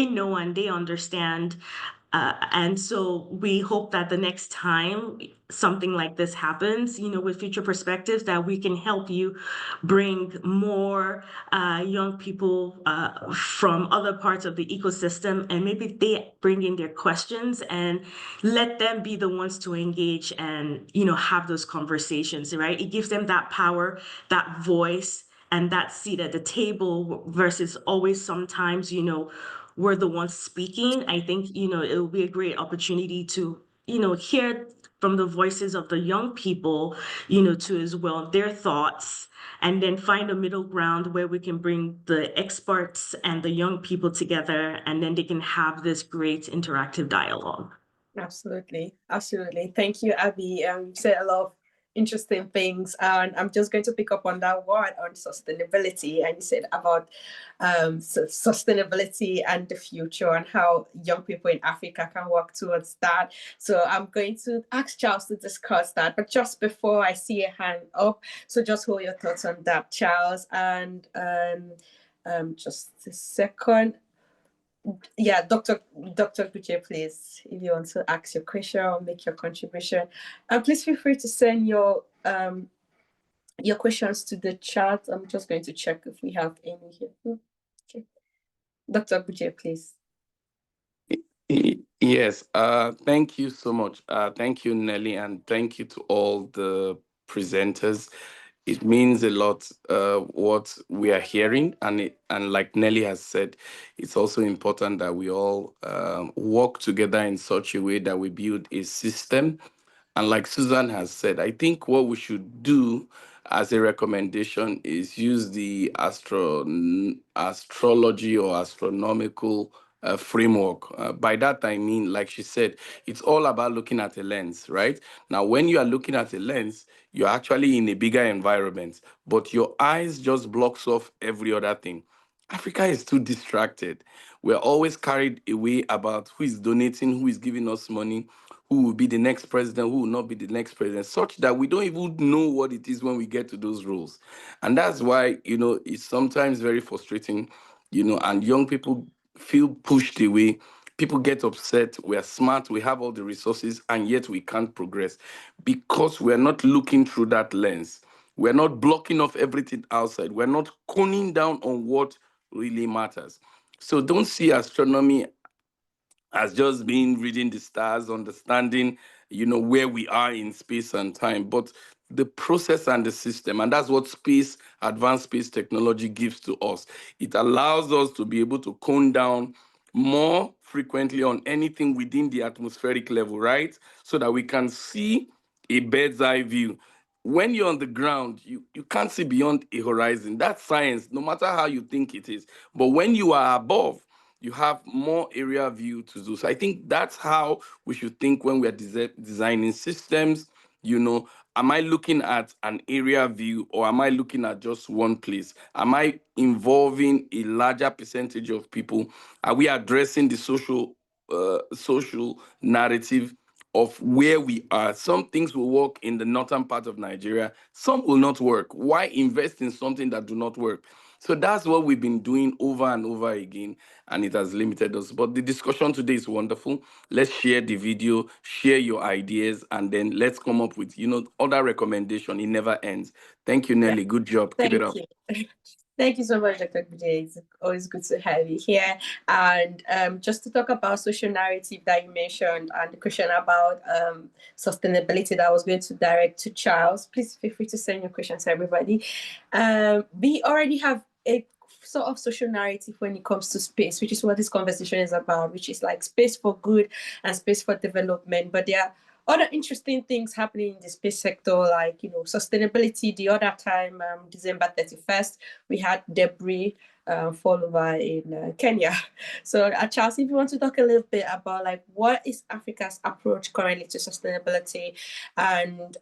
know and they understand. And so we hope that the next time something like this happens, with Future Perspectives, that we can help you bring more young people from other parts of the ecosystem, and maybe they bring in their questions and let them be the ones to engage and, have those conversations, right? It gives them that power, that voice, and that seat at the table versus always sometimes, we're the ones speaking. I think, it will be a great opportunity to, hear from the voices of the young people, to as well, their thoughts, and then find a middle ground where we can bring the experts and the young people together, and then they can have this great interactive dialogue. Absolutely. Absolutely. Thank you, Abby. You said a lot of interesting things, and I'm just going to pick up on that word on sustainability. And you said about sustainability and the future and how young people in Africa can work towards that. So I'm going to ask Charles to discuss that. But just before I see a hand up, so just hold your thoughts on that, Charles. And just a second. Yeah, Dr. Guche, please, if you want to ask your question or make your contribution, please feel free to send your questions to the chat. I'm just going to check if we have any here. Okay, Dr. Guche, please. Yes, thank you so much. Thank you, Nelly, and thank you to all the presenters. It means a lot what we are hearing, and like Nelly has said, it's also important that we all work together in such a way that we build a system. And like Susan has said, I think what we should do as a recommendation is use the astrology or astronomical framework. By that, I mean, like she said, it's all about looking at a lens, right? Now, when you are looking at a lens, you're actually in a bigger environment, but your eyes just blocks off every other thing. Africa is too distracted. We're always carried away about who is donating, who is giving us money, who will be the next president, who will not be the next president, such that we don't even know what it is when we get to those roles. And that's why, it's sometimes very frustrating, and young people feel pushed away. People get upset. We are smart, we have all the resources, and yet we can't progress because we're not looking through that lens. We're not blocking off everything outside. We're not coning down on what really matters. So don't see astronomy as just being reading the stars, understanding, where we are in space and time, but the process and the system. And that's what advanced space technology gives to us. It allows us to be able to cone down more frequently on anything within the atmospheric level, right? So that we can see a bird's eye view. When you're on the ground, you can't see beyond a horizon. That's science, no matter how you think it is. But when you are above, you have more area view to do. So I think that's how we should think when we are designing systems. Am I looking at an area view, or am I looking at just one place? Am I involving a larger percentage of people? Are we addressing the social narrative of where we are? Some things will work in the northern part of Nigeria, some will not work. Why invest in something that do not work? So that's what we've been doing over and over again, and it has limited us. But the discussion today is wonderful. Let's share the video, share your ideas, and then let's come up with, other recommendation. It never ends. Thank you, Nelly. Good job. Keep it up. Thank you. Thank you so much, Dr. Guche. It's always good to have you here. And just to talk about social narrative that you mentioned and the question about sustainability that I was going to direct to Charles, please feel free to send your questions to everybody. We already have a sort of social narrative when it comes to space, which is what this conversation is about, which is like space for good and space for development. But there are other interesting things happening in the space sector, like, sustainability. The other time, December 31st, we had debris fall over in Kenya. So Charles, if you want to talk a little bit about like what is Africa's approach currently to sustainability, and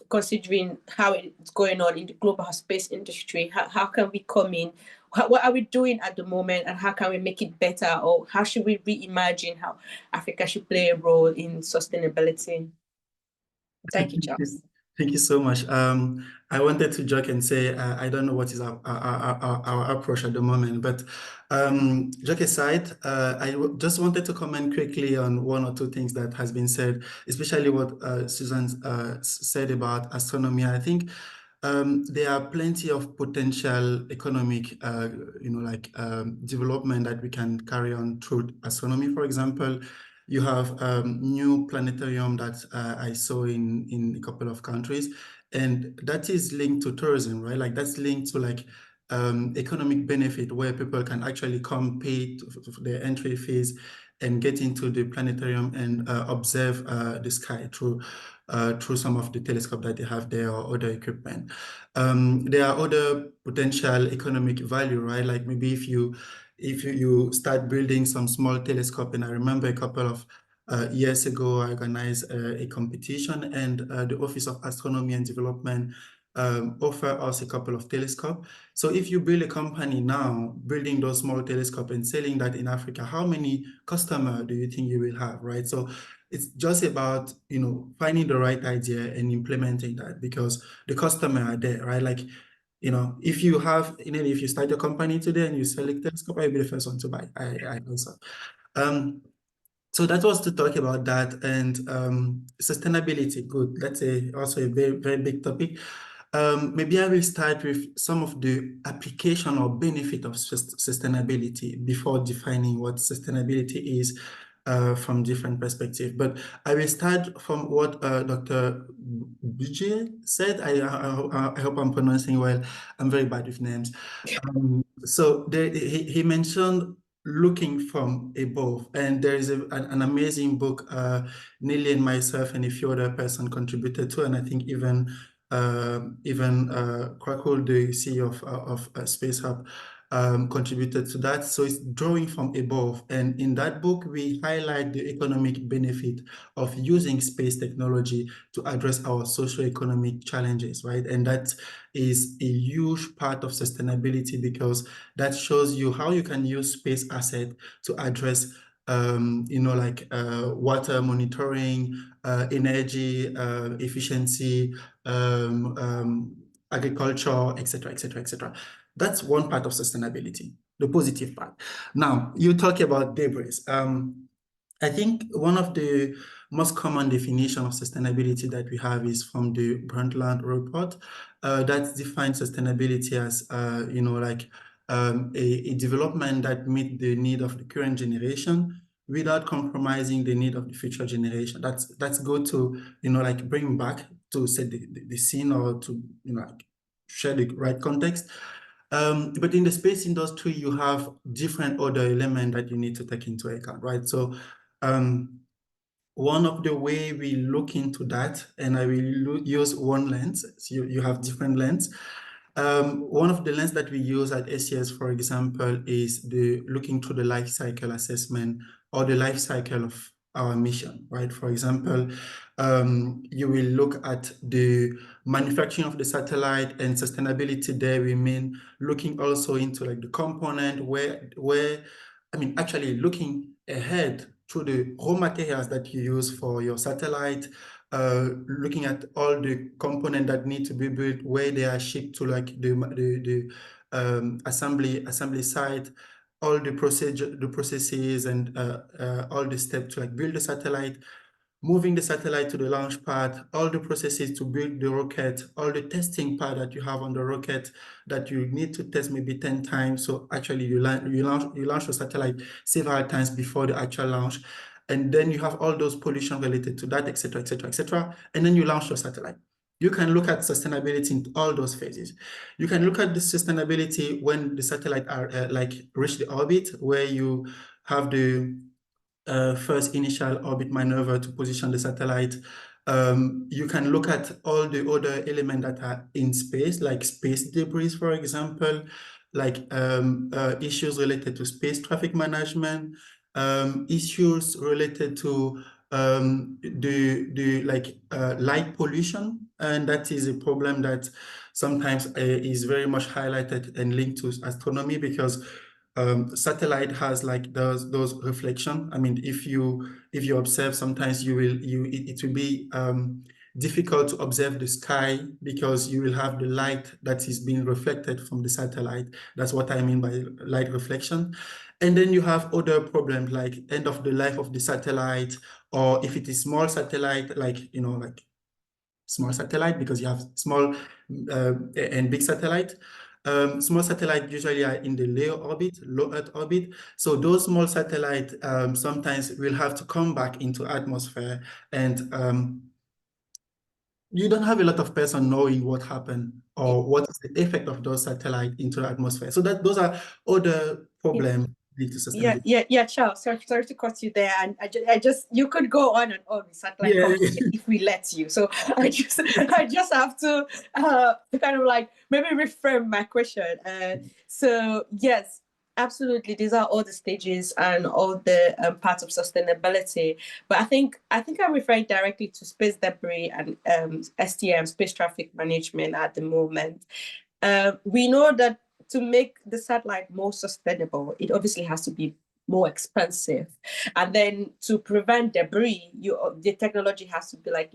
considering how it's going on in the global space industry, how can we come in? What are we doing at the moment, and how can we make it better, or how should we reimagine how Africa should play a role in sustainability? Thank you, Charles. Thank you so much. I wanted to joke and say I don't know what is our approach at the moment, but joke aside, just wanted to comment quickly on one or two things that has been said, especially what Susan said about astronomy. I think there are plenty of potential economic, development that we can carry on through astronomy. For example, you have new planetarium that I saw in a couple of countries, and that is linked to tourism, right? Like that's linked to like economic benefit where people can actually come pay for their entry fees and get into the planetarium and observe the sky through some of the telescope that they have there or other equipment. There are other potential economic value, right? Like maybe if you start building some small telescope, and I remember a couple of years ago, I organized a competition, and the Office of Astronomy and Development offer us a couple of telescopes. So if you build a company now, building those small telescopes and selling that in Africa, how many customers do you think you will have, right? So it's just about, finding the right idea and implementing that, because the customer are there, right? Like, if you start your company today and you sell a telescope, I'll be the first one to buy. I also. So that was to talk about that, and sustainability. Good. That's also a very, very big topic. Maybe I will start with some of the application or benefit of sustainability before defining what sustainability is from different perspectives. But I will start from what Dr. Bujie said. I hope I'm pronouncing well. I'm very bad with names. So he mentioned looking from above, and there is an amazing book Nelly and myself and a few other person contributed to, and I think even Krakul, the CEO of Space Hub, contributed to that. So it's drawing from above, and in that book we highlight the economic benefit of using space technology to address our socio-economic challenges, right? And that is a huge part of sustainability, because that shows you how you can use space asset to address water monitoring, energy efficiency, agriculture, etc., etc., etc. That's one part of sustainability, the positive part. Now, you talk about debris. I think one of the most common definition of sustainability that we have is from the Brundtland report that defines sustainability as, a development that meets the need of the current generation without compromising the need of the future generation. That's good to, bring back to set the scene, or to, share the right context. But in the space industry, you have different other elements that you need to take into account, right? So one of the way we look into that, and I will use one lens, so you have different lens. One of the lens that we use at SES, for example, is looking through the life cycle assessment or the life cycle of our mission, right? For example, you will look at the manufacturing of the satellite, and sustainability there, we mean looking also into like the component actually looking ahead through the raw materials that you use for your satellite, looking at all the components that need to be built, where they are shipped to, like the assembly site, all the processes, and all the steps to like build the satellite, moving the satellite to the launch pad, all the processes to build the rocket, all the testing part that you have on the rocket that you need to test maybe 10 times. So actually you launch the satellite several times before the actual launch. And then you have all those pollution related to that, etc., etc., etc. And then you launch your satellite. You can look at sustainability in all those phases. You can look at the sustainability when the satellite are reach the orbit, where you have the first initial orbit maneuver to position the satellite. You can look at all the other elements that are in space, like space debris, for example, like issues related to space traffic management, issues related to light pollution, and that is a problem that sometimes is very much highlighted and linked to astronomy, because satellite has like those reflection. I mean, if you observe, sometimes it will be difficult to observe the sky because you will have the light that is being reflected from the satellite. That's what I mean by light reflection. And then you have other problems like end of the life of the satellite, or if it is small satellite, like, like small satellite, because you have small and big satellite. Small satellite usually are in the low Earth orbit. So those small satellite sometimes will have to come back into atmosphere, and you don't have a lot of person knowing what happened or what is the effect of those satellite into the atmosphere. So those are other problems. Yeah, Charles, sorry to cut you there. And I just you could go on and on with satellite conversation if we let you. So I just have to kind of like maybe reframe my question. So yes, absolutely, these are all the stages and all the parts of sustainability. But I think I'm referring directly to space debris and STM, space traffic management at the moment. We know that to make the satellite more sustainable, it obviously has to be more expensive. And then to prevent debris, the technology has to be like,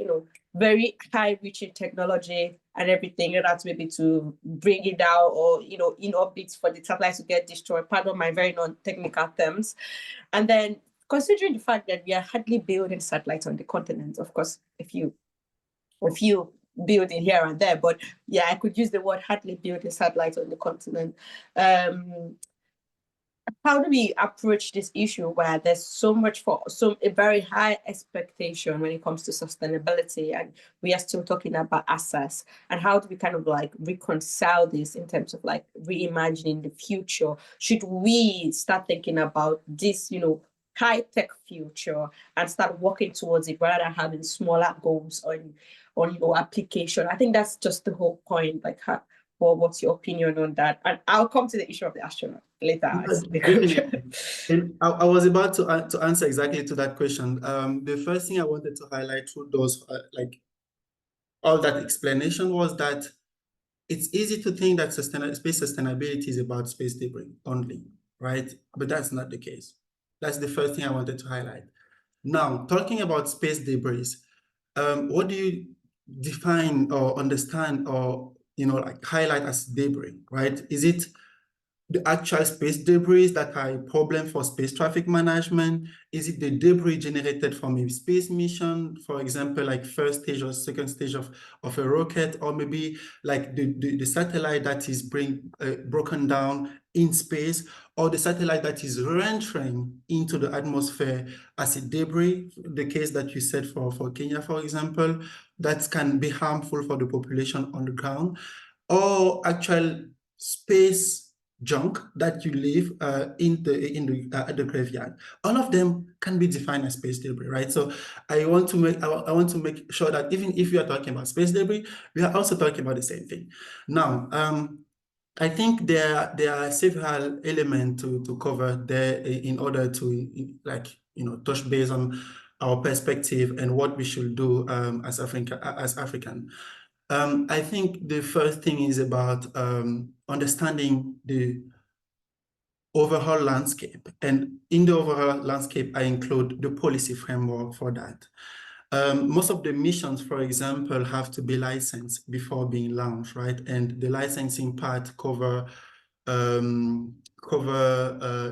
very high reaching technology and everything, and that's maybe to bring it down or, in orbit for the satellite to get destroyed. Pardon my very non-technical terms. And then considering the fact that we are hardly building satellites on the continent, of course, a few building here and there, but yeah, I could use the word hardly building satellites on the continent. How do we approach this issue where there's so much a very high expectation when it comes to sustainability, and we are still talking about access, and how do we kind of like reconcile this in terms of like reimagining the future? Should we start thinking about this, high-tech future and start working towards it rather than having smaller goals on application? I think that's just the whole point. Like, what's your opinion on that? And I'll come to the issue of the astronaut later. And I was about to answer exactly to that question. The first thing I wanted to highlight through those all that explanation was that it's easy to think that space sustainability is about space debris only, right? But that's not the case. That's the first thing I wanted to highlight. Now, talking about space debris, what do you define or understand or highlight as debris, right? Is it the actual space debris that are a problem for space traffic management? Is it the debris generated from a space mission, for example, like first stage or second stage of a rocket, or maybe like the satellite that is broken down in space, or the satellite that is re-entering into the atmosphere as a debris, the case that you said for Kenya, for example, that can be harmful for the population on the ground, or actual space junk that you leave in the graveyard. All of them can be defined as space debris, right? So I want to make sure that even if we are talking about space debris, we are also talking about the same thing. Now, I think there are several elements to cover there in order to touch base on our perspective and what we should do as African. I think the first thing is about understanding the overall landscape. And in the overall landscape, I include the policy framework for that. Most of the missions, for example, have to be licensed before being launched, right? And the licensing part cover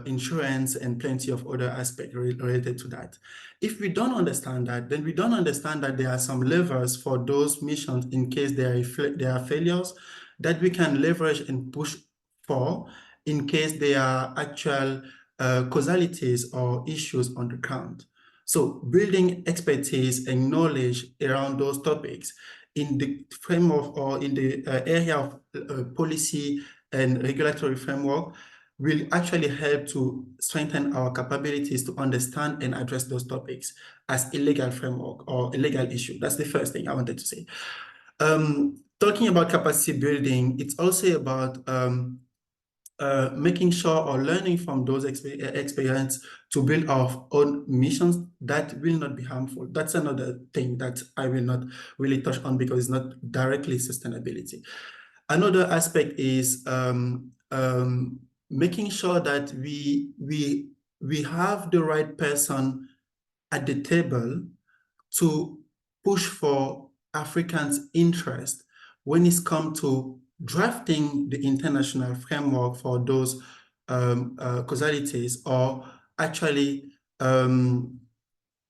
insurance and plenty of other aspects related to that. If we don't understand that, then we don't understand that there are some levers for those missions in case there are failures that we can leverage and push for in case there are actual causalities or issues on the ground. So building expertise and knowledge around those topics in the framework or in the area of policy and regulatory framework will actually help to strengthen our capabilities to understand and address those topics as a legal framework or a legal issue. That's the first thing I wanted to say. Talking about capacity building, it's also about making sure or learning from those experiences to build our own missions that will not be harmful. That's another thing that I will not really touch on because it's not directly sustainability. Another aspect is making sure that we have the right person at the table to push for Africans' interest when it's come to drafting the international framework for those causalities, or actually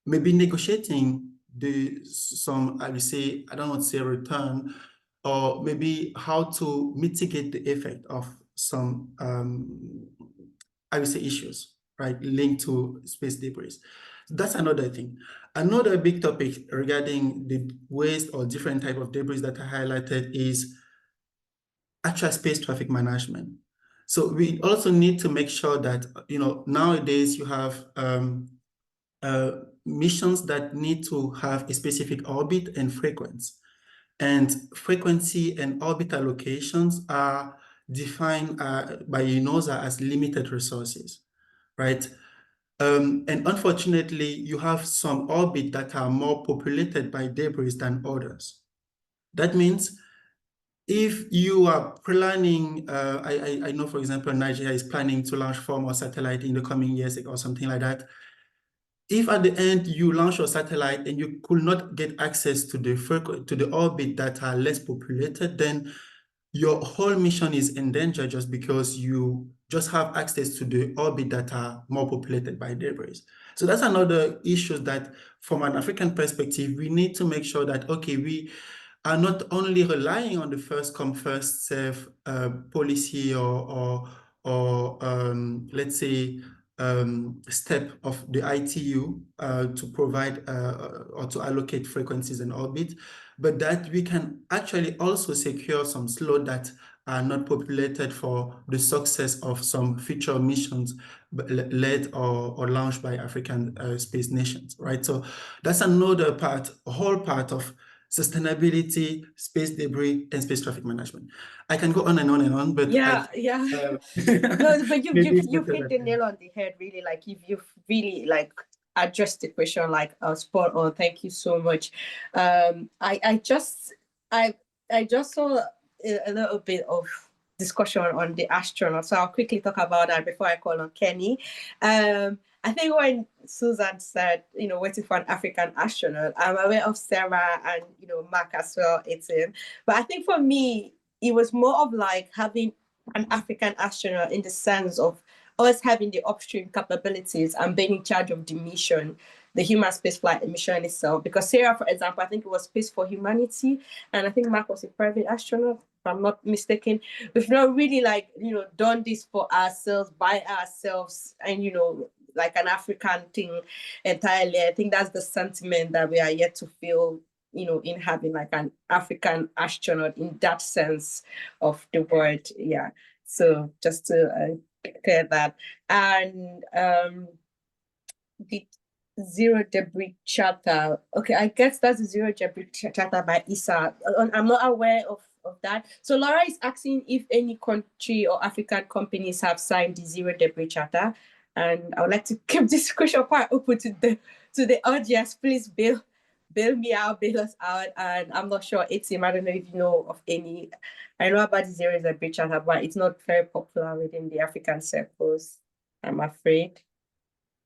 maybe negotiating some, I would say, I don't want to say return, or maybe how to mitigate the effect of some, I would say, issues, right, linked to space debris. That's another thing. Another big topic regarding the waste or different type of debris that I highlighted is actual space traffic management. So we also need to make sure that, nowadays you have missions that need to have a specific orbit and frequency. And frequency and orbit allocations are defined by UNOSA as limited resources, right? And unfortunately, you have some orbits that are more populated by debris than others. That means if you are planning, I know, for example, Nigeria is planning to launch 4 more satellites in the coming years or something like that. If at the end you launch your satellite and you could not get access to the orbit that are less populated, then your whole mission is in danger just because you just have access to the orbit that are more populated by debris. So that's another issue that from an African perspective, we need to make sure that, okay, we are not only relying on the first come, first serve policy or let's say, step of the ITU to provide or to allocate frequencies and orbit, but that we can actually also secure some slots that are not populated for the success of some future missions led or launched by African space nations, right? So that's another part, a whole part of sustainability, space debris, and space traffic management. I can go on and on and on, but yeah. No, but you've hit the that. nail on the head, really. Like you've really like addressed the question like spot on. Thank you so much. I just saw a little bit of discussion on the astronaut, so I'll quickly talk about that before I call on Kenny. I think when Susan said, waiting for an African astronaut, I'm aware of Sarah and, Mark as well, Etienne. But I think for me, it was more of like having an African astronaut in the sense of us having the upstream capabilities and being in charge of the mission, the human spaceflight mission itself. Because Sarah, for example, I think it was Space for Humanity, and I think Mark was a private astronaut, if I'm not mistaken. We've not really done this for ourselves, by ourselves, and like an African thing entirely. I think that's the sentiment that we are yet to feel, in having like an African astronaut in that sense of the word. Yeah. So just to clear that. And the Zero Debris Charter. Okay, I guess that's the Zero Debris Charter by ISA. I'm not aware of that. So Laura is asking if any country or African companies have signed the Zero Debris Charter. And I would like to keep this question quite open to the audience. Please bail me out, bail us out. And I'm not sure, Etienne, I don't know if you know of any. I know about the Zero Debris Charter, but it's not very popular within the African circles, I'm afraid.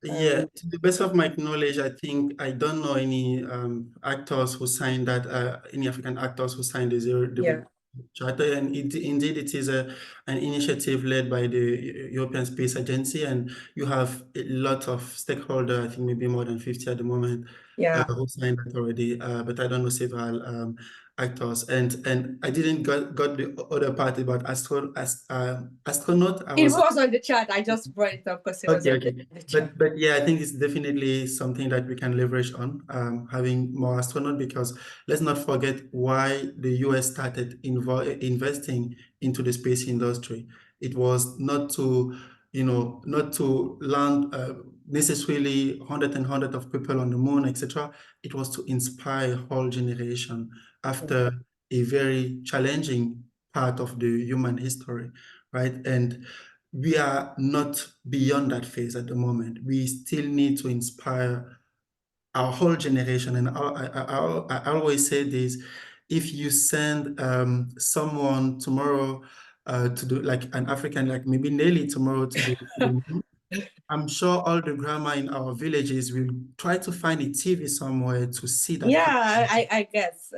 Yeah, to the best of my knowledge, I think I don't know any actors who signed that, any African actors who signed the Zero Debris Charter, and indeed it is an initiative led by the European Space Agency, and you have a lot of stakeholders, I think maybe more than 50 at the moment, who signed that already, but I don't know several actors, and I didn't got the other part about astronaut. It was on the chat. I just brought it up because it was on the chat. But yeah, I think it's definitely something that we can leverage on, having more astronauts, because let's not forget why the US started investing into the space industry. It was not to, not to land necessarily hundreds of people on the moon, etc. It was to inspire a whole generation after a very challenging part of the human history, right? And we are not beyond that phase at the moment. We still need to inspire our whole generation. And I always say this: if you send someone tomorrow to do, like an African, like maybe Nelly tomorrow to the moon, I'm sure all the grandma in our villages will try to find a TV somewhere to see that. Yeah, I guess.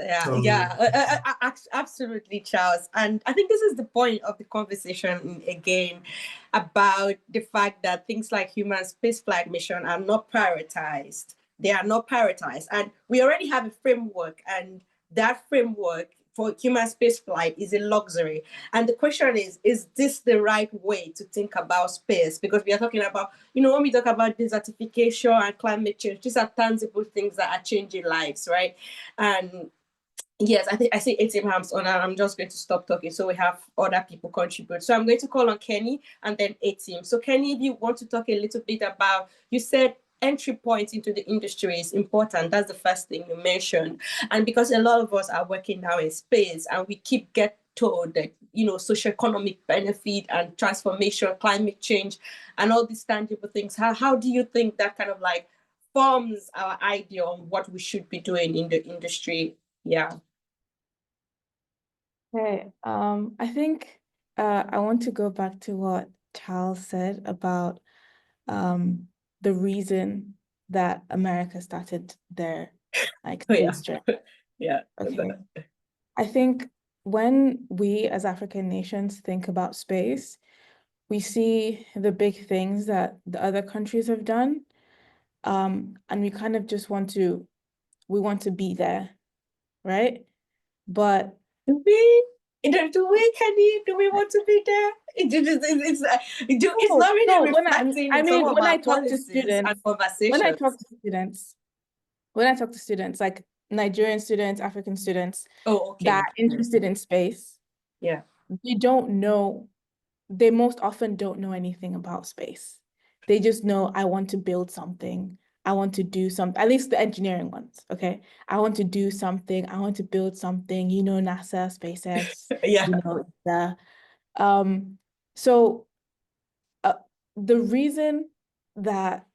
Absolutely, Charles. And I think this is the point of the conversation again about the fact that things like human spaceflight mission are not prioritized. They are not prioritized. And we already have a framework, and that framework for human spaceflight is a luxury. And the question is this the right way to think about space? Because we are talking about, when we talk about desertification and climate change, these are tangible things that are changing lives, right? And yes, I think I see 18 hands on, and I'm just going to stop talking so we have other people contribute. So I'm going to call on Kenny and then 18. So Kenny, if you want to talk a little bit about, you said entry point into the industry is important. That's the first thing you mentioned. And because a lot of us are working now in space and we keep getting told that, socioeconomic benefit and transformation, climate change, and all these tangible things, how do you think that kind of like forms our idea on what we should be doing in the industry? Yeah. Okay, I think I want to go back to what Charles said about the reason that America started their space journey. Yeah. Okay. I think when we as African nations think about space, we see the big things that the other countries have done, and we kind of just want to be there, right? But do we want to be there? It's not really reflecting some of our policies and conversations. When I talk to students, like Nigerian students, African students, oh, okay, that are interested in space, yeah, they most often don't know anything about space. They just know, I want to build something. I want to do something, at least the engineering ones, okay? I want to do something. I want to build something, NASA, SpaceX, yeah. So the reason that,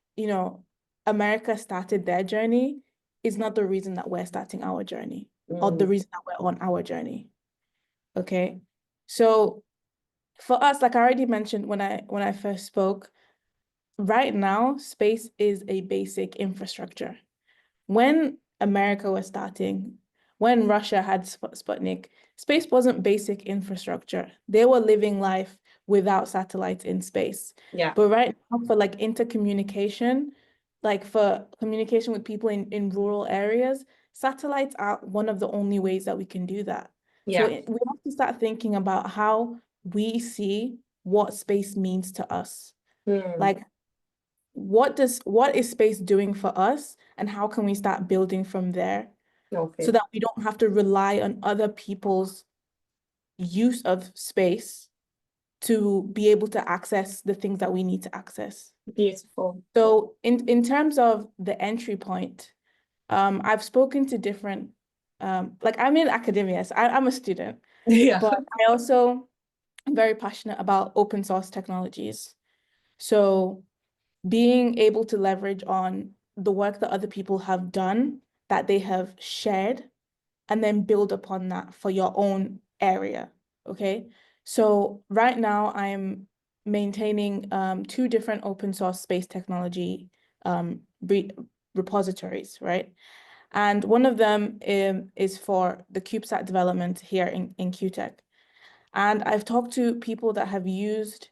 America started their journey is not the reason that we're starting our journey or the reason that we're on our journey, okay? So for us, like I already mentioned when I first spoke, right now, space is a basic infrastructure. When America was starting, when Russia had Sputnik, space wasn't basic infrastructure. They were living life without satellites in space. Yeah. But right now, for like intercommunication, like for communication with people in rural areas, satellites are one of the only ways that we can do that. Yeah. So we have to start thinking about how we see what space means to us. Like, what is space doing for us, and how can we start building from there? Okay. So that we don't have to rely on other people's use of space to be able to access the things that we need to access. Beautiful. So in terms of the entry point, I've spoken to different, like I'm in academia, so I'm a student, yeah, but I also am very passionate about open source technologies. So being able to leverage on the work that other people have done, that they have shared, and then build upon that for your own area, okay? So right now I'm maintaining 2 different open source space technology repositories, right? And one of them is for the CubeSat development here in QTech. And I've talked to people that have used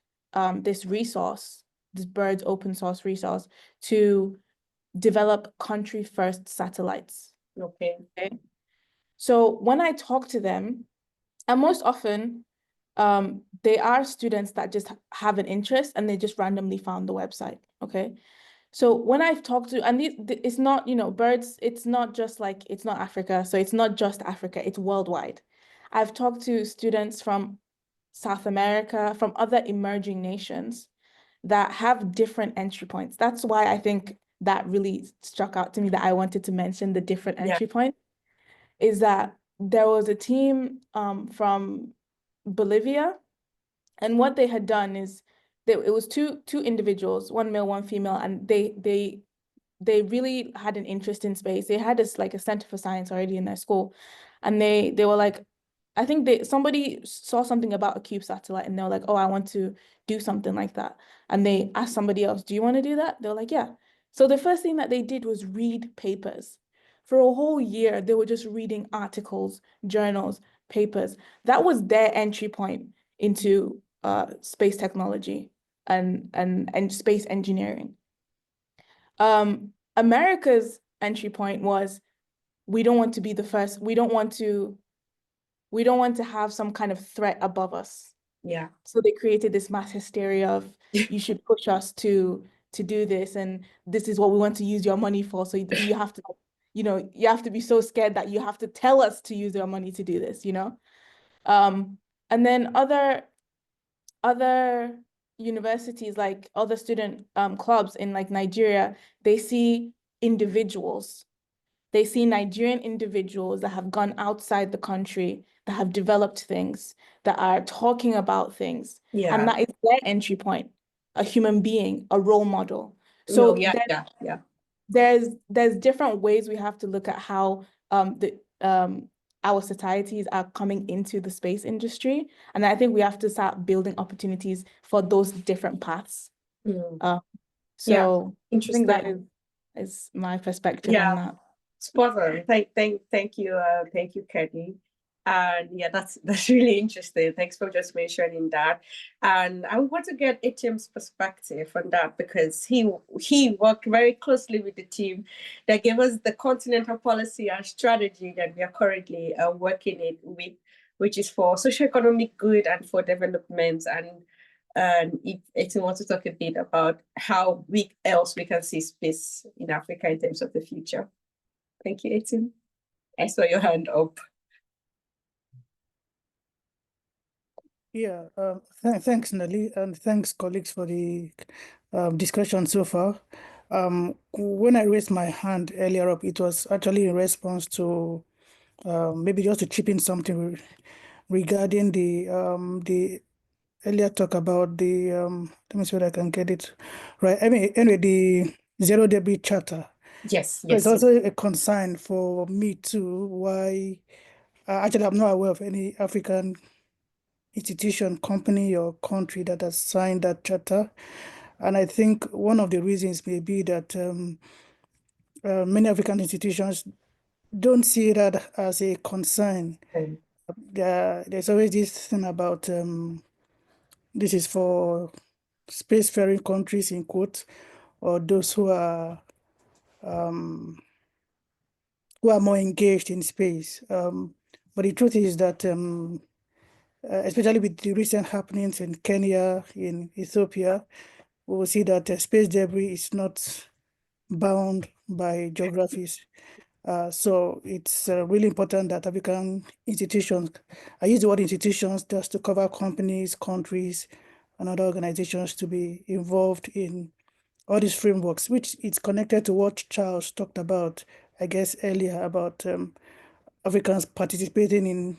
this resource, this BIRDS open source resource, to develop country first satellites. Okay. So when I talk to them, and most often they are students that just have an interest and they just randomly found the website, okay? So when I've talked to, and it's not, BIRDS, it's not just like, it's not Africa, so it's not just Africa, it's worldwide. I've talked to students from South America, from other emerging nations that have different entry points. That's why I think that really struck out to me, that I wanted to mention the different entry points, is that there was a team from Bolivia, and what they had done is it was two individuals, one male, one female, and they really had an interest in space. They had this like a center for science already in their school, and they were like, I think somebody saw something about a CubeSat satellite and they were like, oh, I want to do something like that. And they asked somebody else, do you want to do that? They were like, yeah. So the first thing that they did was read papers. For a whole year, they were just reading articles, journals, papers. That was their entry point into space technology and space engineering. America's entry point was, we don't want to be the first. We don't want to have some kind of threat above us. Yeah. So they created this mass hysteria of you should push us to do this, and this is what we want to use your money for. So you have to, you have to be so scared that you have to tell us to use your money to do this, And then other universities, like other student clubs in like Nigeria, they see individuals. They see Nigerian individuals that have gone outside the country, that have developed things, that are talking about things. Yeah. And that is their entry point, a human being, a role model. So No, yeah. There's different ways we have to look at how our societies are coming into the space industry. And I think we have to start building opportunities for those different paths. So I think that is my perspective on that. Spot on. Thank you, Kenny. And yeah, that's really interesting. Thanks for just mentioning that. And I want to get Etiem's perspective on that, because he worked very closely with the team that gave us the continental policy and strategy that we are currently working it with, which is for socioeconomic good and for development. And if Etiem wants to talk a bit about how else we can see space in Africa in terms of the future. Thank you, Etiem. I saw your hand up. Yeah, thanks, Nelly, and thanks, colleagues, for the discussion so far. When I raised my hand earlier up, it was actually in response to maybe just to chip in something regarding the earlier talk about the let me see whether I can get it right. I mean, anyway, the Zero Debris Charter. Yes. It's also a concern for me too. Why? Actually, I'm not aware of any African institution, company, or country that has signed that charter. And I think one of the reasons may be that many African institutions don't see that as a concern. There's always this thing about this is for spacefaring countries, in quotes, or those who are more engaged in space. But the truth is that especially with the recent happenings in Kenya, in Ethiopia, we will see that space debris is not bound by geographies. So it's really important that African institutions, I use the word institutions just to cover companies, countries, and other organizations to be involved in all these frameworks, which is connected to what Charles talked about, I guess, earlier about Africans participating in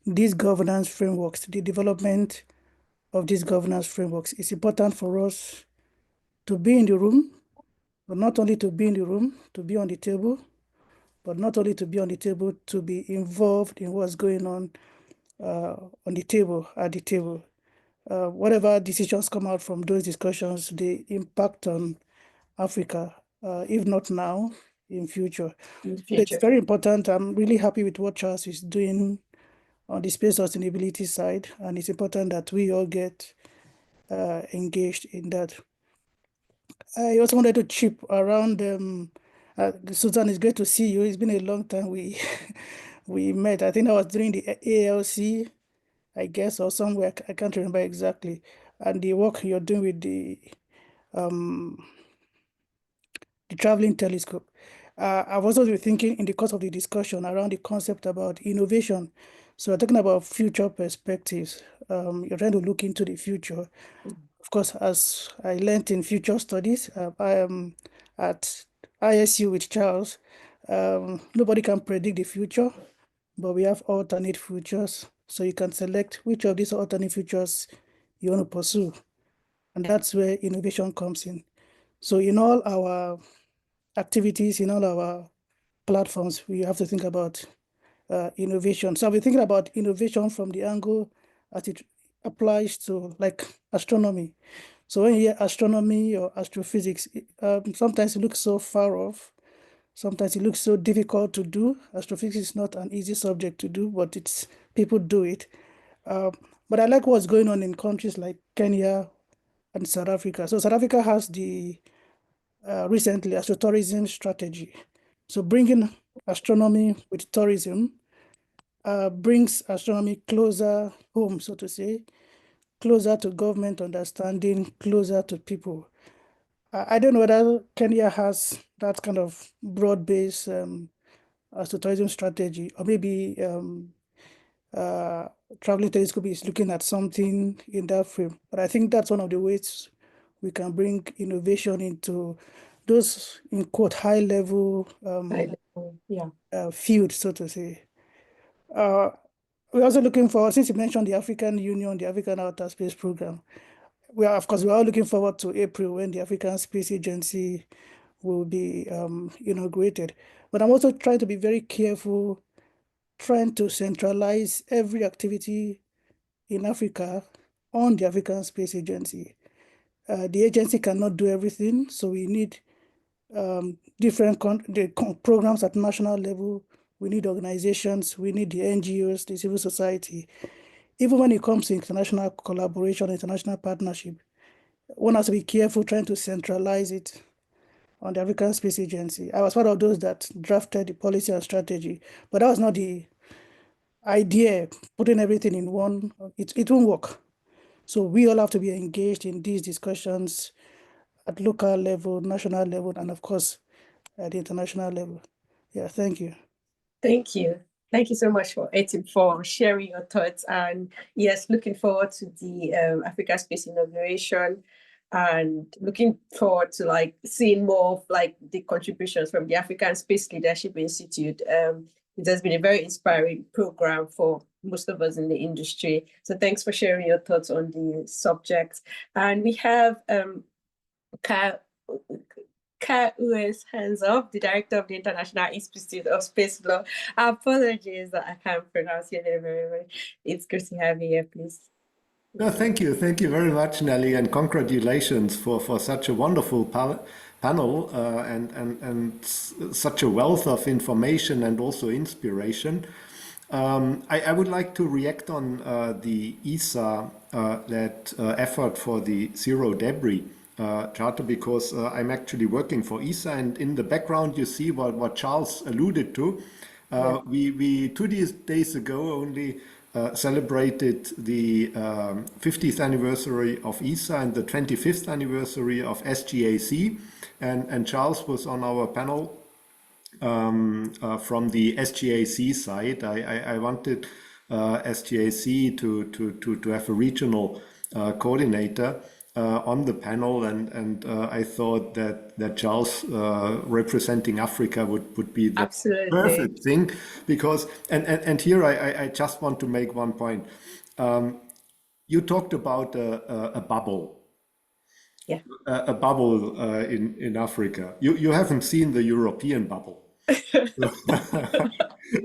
these governance frameworks, the development of these governance frameworks. It's important for us to be in the room, but not only to be in the room, to be on the table, but not only to be on the table, to be involved in what's going on the table, at the table. Whatever decisions come out from those discussions, the impact on Africa, if not now, in future. It's very important. I'm really happy with what Charles is doing on the space sustainability side, and it's important that we all get engaged in that. I also wanted to chip around. Susan, it's great to see you. It's been a long time we met. I think that was during the ALC, I guess, or somewhere. I can't remember exactly. And the work you're doing with the traveling telescope. I've also been thinking in the course of the discussion around the concept about innovation. So we're talking about future perspectives. You're trying to look into the future. Of course, as I learned in future studies, I am at ISU with Charles. Nobody can predict the future, but we have alternate futures. So you can select which of these alternate futures you want to pursue. And that's where innovation comes in. So in all our activities, in all our platforms, we have to think about innovation. So I've been thinking about innovation from the angle as it applies to like astronomy. So when you hear astronomy or astrophysics, sometimes it looks so far off. Sometimes it looks so difficult to do. Astrophysics is not an easy subject to do, but people do it. But I like what's going on in countries like Kenya and South Africa. So South Africa has the recently astrotourism strategy. So bringing astronomy with tourism brings astronomy closer home, so to say, closer to government understanding, closer to people. I don't know whether Kenya has that kind of broad-based astrotourism strategy, or maybe Traveling Telescope is looking at something in that frame. But I think that's one of the ways we can bring innovation into those, in quote, high-level fields, so to say. We're also looking forward, since you mentioned the African Union, the African Outer Space Program, we're all looking forward to April when the African Space Agency will be inaugurated. But I'm also trying to be very careful, trying to centralize every activity in Africa on the African Space Agency. The agency cannot do everything, so we need different programs at national level. We need organizations, we need the NGOs, the civil society. Even when it comes to international collaboration, international partnership, one has to be careful trying to centralize it on the African Space Agency. I was part of those that drafted the policy and strategy, but that was not the idea, putting everything in one. It won't work. So we all have to be engaged in these discussions at local level, national level, and of course, at the international level. Yeah, thank you. Thank you. Thank you so much for sharing your thoughts. And yes, looking forward to the Africa Space inauguration, and looking forward to like seeing more of like the contributions from the African Space Leadership Institute. It has been a very inspiring program for most of us in the industry. So thanks for sharing your thoughts on the subject. And we have Ka Uwes hands up, the director of the International Institute of Space Law. Apologies that I can't pronounce your name very well. It's good to have you here, please. No, thank you very much, Nelly, and congratulations for such a wonderful panel and such a wealth of information and also inspiration. I would like to react on the ESA-led effort for the Zero Debris Charter, because I'm actually working for ESA, and in the background you see what Charles alluded to. We 2 days ago only celebrated the 50th anniversary of ESA and the 25th anniversary of SGAC, and Charles was on our panel from the SGAC side. I wanted SGAC to have a regional coordinator on the panel, and I thought that Charles representing Africa would be the Absolutely perfect thing, because and here I just want to make one point. You talked about a bubble. Yeah. A bubble in Africa. You haven't seen the European bubble.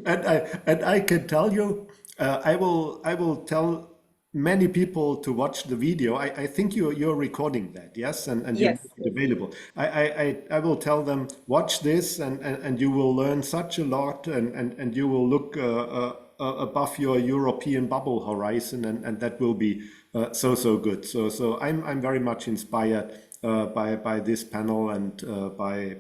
and I can tell you, I will tell many people to watch the video. I think you're recording that, yes, and you yes, make it available. I will tell them, watch this, and you will learn such a lot, and you will look above your European bubble horizon, and that will be so good. So I'm very much inspired by this panel and by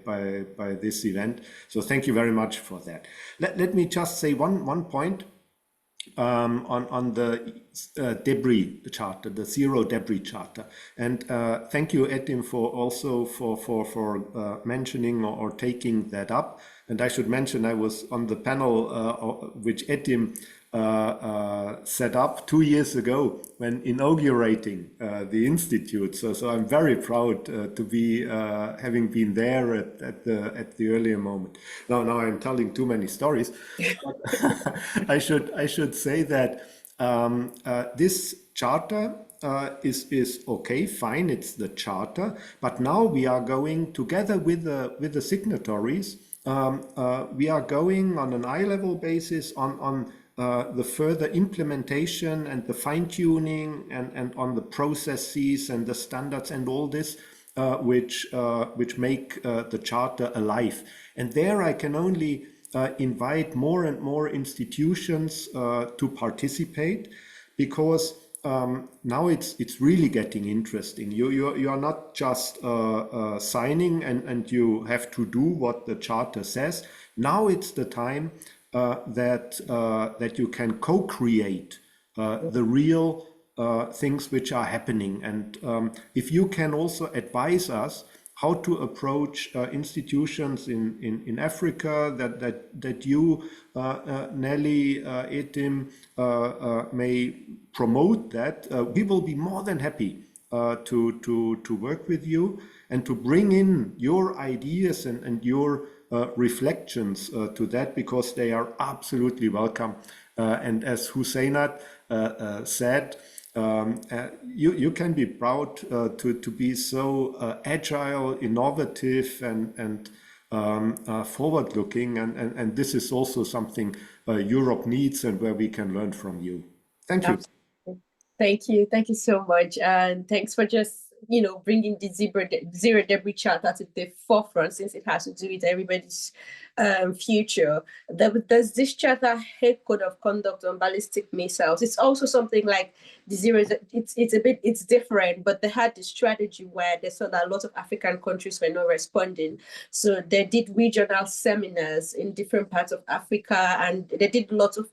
this event. So thank you very much for that. Let me just say one point on the debris charter, the Zero Debris Charter, and thank you, Etim, for mentioning or taking that up. And I should mention I was on the panel which Etim set up 2 years ago when inaugurating the institute. So I'm very proud to be having been there at the earlier moment. Now I'm telling too many stories. I should say that this charter is okay, fine. It's the charter, but now we are going together with the signatories we are going on an eye-level basis on the further implementation and the fine-tuning and on the processes and the standards and all this, which make the Charter alive. And there I can only invite more and more institutions to participate, because now it's really getting interesting. You are not just signing and you have to do what the Charter says. Now it's the time that you can co-create the real things which are happening. And if you can also advise us how to approach institutions in Africa, that you, Nelly, Etim, may promote that, we will be more than happy to work with you and to bring in your ideas and your reflections to that, because they are absolutely welcome. And as Husseinat said, you can be proud to be so agile, innovative, and forward-looking, and this is also something Europe needs and where we can learn from you. Thank you. Thank you so much, and thanks for just bringing the zero debris charter to the forefront, since it has to do with everybody's future. Does this charter head code of conduct on ballistic missiles? It's also something like the zero. It's different, but they had this strategy where they saw that a lot of African countries were not responding, so they did regional seminars in different parts of Africa, and they did lots of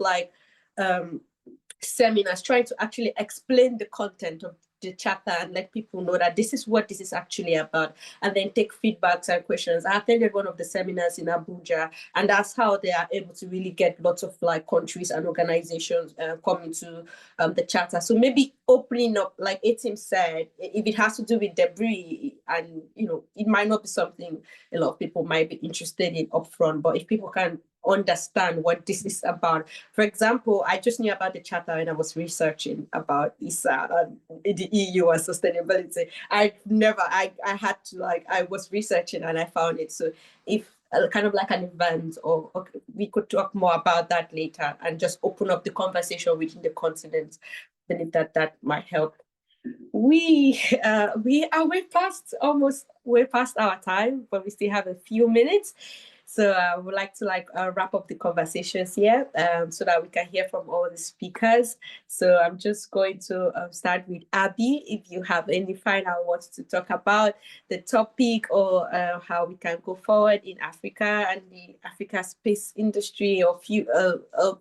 seminars trying to actually explain the content of the charter and let people know that this is what this is actually about, and then take feedbacks and questions. I attended one of the seminars in Abuja, and that's how they are able to really get lots of countries and organizations coming to the charter. So maybe opening up, like Etim said, if it has to do with debris, and it might not be something a lot of people might be interested in upfront, but if people can understand what this is about. For example, I just knew about the charter when I was researching about ISA and the EU and sustainability. I was researching and I found it. So if kind of like an event, or we could talk more about that later and just open up the conversation within the continent, I believe that might help. We are way past our time, but we still have a few minutes. So I would like to wrap up the conversations here so that we can hear from all the speakers. So I'm just going to start with Abby. If you have any final words to talk about the topic, or how we can go forward in Africa and the Africa space industry, or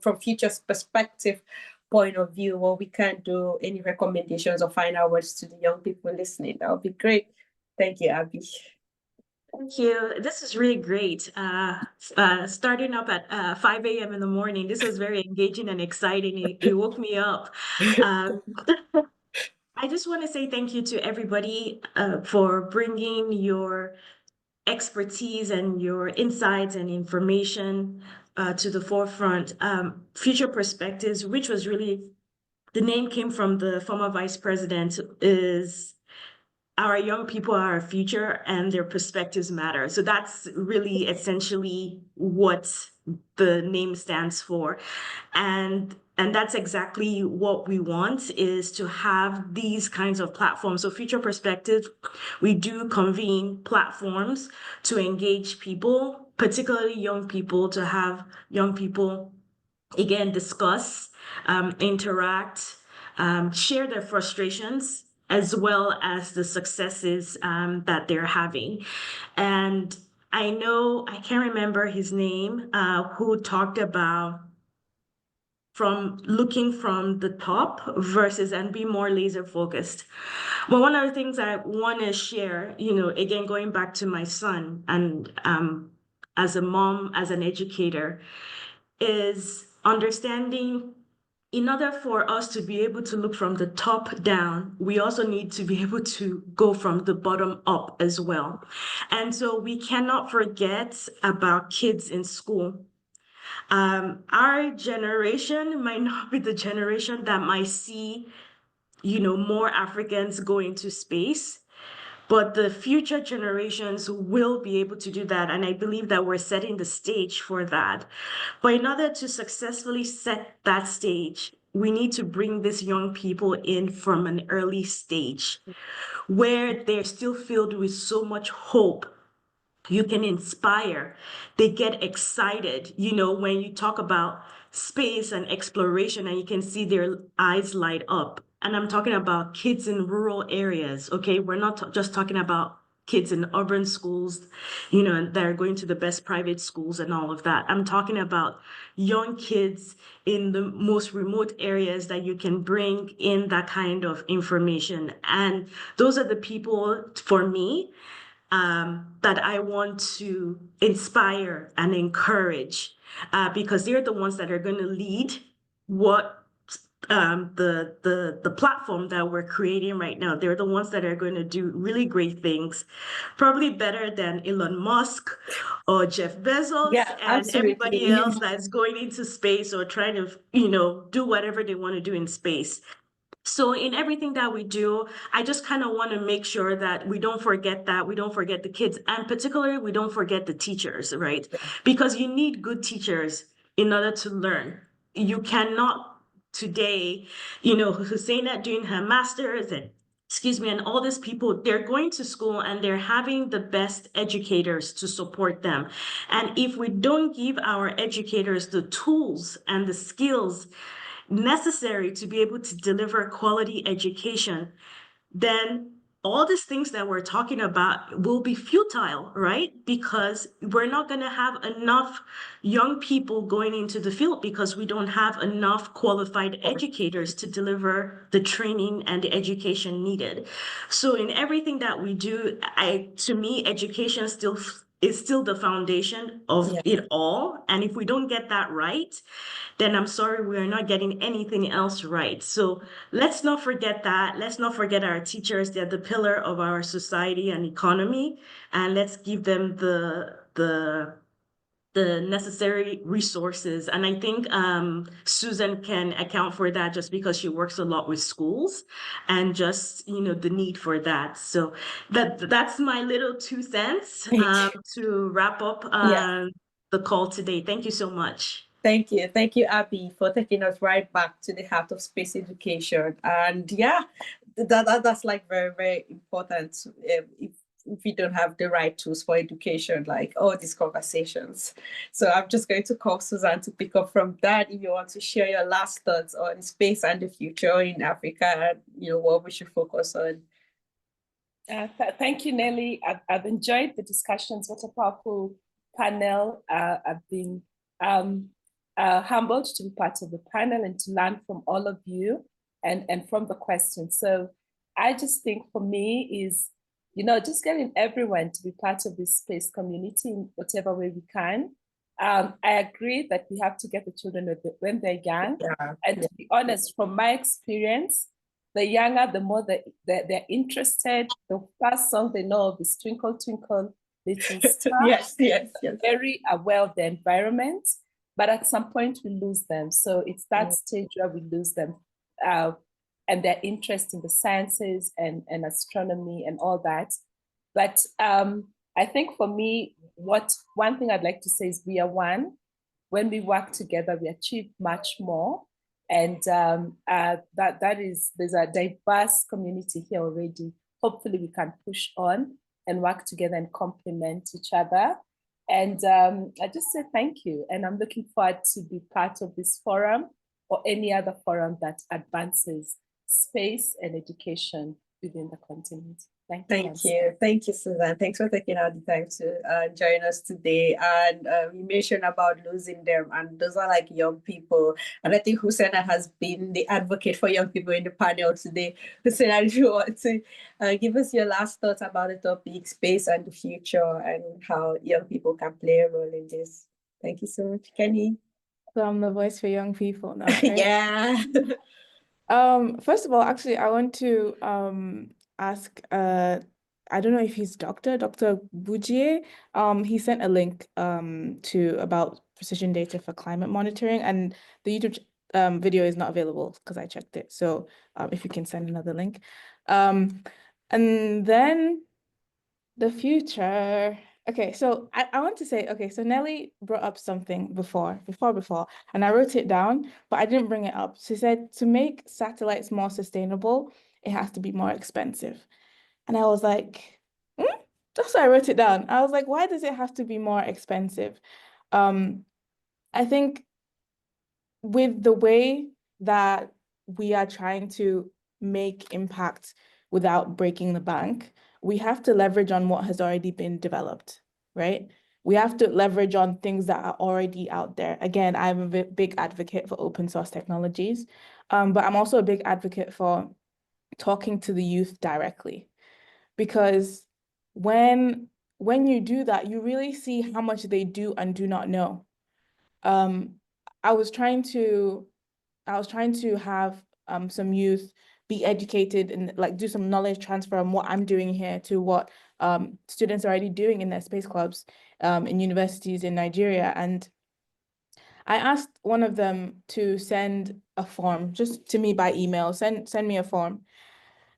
from future's perspective point of view, what we can do, any recommendations or final words to the young people listening, that would be great. Thank you, Abby. Thank you. This is really great. Starting up at 5 a.m. in the morning, this was very engaging and exciting. It woke me up. I just want to say thank you to everybody for bringing your expertise and your insights and information to the forefront. Future Perspectives, which was really, the name came from the former vice president, is our young people are our future and their perspectives matter. So that's really essentially what the name stands for. And that's exactly what we want, is to have these kinds of platforms. So Future Perspective, we do convene platforms to engage people, particularly young people, to have young people, again, discuss, interact, share their frustrations, as well as the successes that they're having. And I know, I can't remember his name, who talked about from looking from the top versus and be more laser focused. Well, one of the things I want to share, again, going back to my son and as a mom, as an educator, is understanding, in order for us to be able to look from the top down, we also need to be able to go from the bottom up as well. And so we cannot forget about kids in school. Our generation might not be the generation that might see, more Africans go into space, but the future generations will be able to do that. And I believe that we're setting the stage for that. But in order to successfully set that stage, we need to bring these young people in from an early stage where they're still filled with so much hope. You can inspire. They get excited, when you talk about space and exploration, and you can see their eyes light up. And I'm talking about kids in rural areas, okay? We're not just talking about kids in urban schools, and they're going to the best private schools and all of that. I'm talking about young kids in the most remote areas that you can bring in that kind of information. And those are the people, for me, that I want to inspire and encourage, because they're the ones that are going to lead what the platform that we're creating right now. They're the ones that are going to do really great things, probably better than Elon Musk or Jeff Bezos and everybody else that's going into space or trying to, do whatever they want to do in space. So in everything that we do, I just kind of want to make sure that we don't forget the kids, and particularly we don't forget the teachers, right? Because you need good teachers in order to learn. You cannot today, Husseinat doing her master's and all these people, they're going to school and they're having the best educators to support them. And if we don't give our educators the tools and the skills necessary to be able to deliver quality education, then all these things that we're talking about will be futile, right? Because we're not going to have enough young people going into the field because we don't have enough qualified educators to deliver the training and the education needed. So in everything that we do, to me, education is still the foundation of it all. And if we don't get that right, then I'm sorry, we are not getting anything else right. So let's not forget that. Let's not forget our teachers. They're the pillar of our society and economy. And let's give them the necessary resources. And I think Susan can account for that just because she works a lot with schools and just, the need for that. So that's my little 2 cents to wrap up the call today. Thank you so much. Thank you, Abby, for taking us right back to the heart of space education. And that's like very, very important. If we don't have the right tools for education, like all these conversations. So I'm just going to call Susan to pick up from that. If you want to share your last thoughts on space and the future in Africa, and what we should focus on. Thank you, Nelly. I've enjoyed the discussions. What a powerful panel. I've been humbled to be part of the panel and to learn from all of you and from the questions. So I just think for me is, just getting everyone to be part of this space community in whatever way we can. I agree that we have to get the children when they're young. And to be honest, from my experience, the younger, the more they're interested. The first song they know of is Twinkle, Twinkle, Little Star. Yes. Very aware of the environment. But at some point we lose them. So it's that stage where we lose them and their interest in the sciences and astronomy and all that. But I think for me, one thing I'd like to say is we are one. When we work together, we achieve much more. And there's a diverse community here already. Hopefully we can push on and work together and complement each other. And I just say thank you. And I'm looking forward to be part of this forum or any other forum that advances space and education within the continent. Thank you. Thank you, Susan. Thanks for taking out the time to join us today. And you mentioned about losing them, and those are like young people. And I think Husseinat has been the advocate for young people in the panel today. Husseinat, if you want to give us your last thoughts about the topic, space and the future, and how young people can play a role in this. Thank you so much, Kenny. So I'm the voice for young people now. Right? Yeah. First of all, actually, I want to ask, I don't know if he's Dr. Boudier. He sent a link about precision data for climate monitoring, and the YouTube video is not available because I checked it. So if you can send another link. And then The future. Okay, so I want to say, okay, so Nelly brought up something before, and I wrote it down, but I didn't bring it up. She said to make satellites more sustainable, it has to be more expensive. And I was like, that's why I wrote it down. I was like, why does it have to be more expensive? I think with the way that we are trying to make impact without breaking the bank, we have to leverage on what has already been developed, right? We have to leverage on things that are already out there. Again, I'm a big advocate for open source technologies, but I'm also a big advocate for talking to the youth directly, because when you do that, you really see how much they do and do not know. I was trying to have some youth be educated and like do some knowledge transfer on what I'm doing here to what students are already doing in their space clubs in universities in Nigeria. And I asked one of them to send a form just to me by email, send me a form.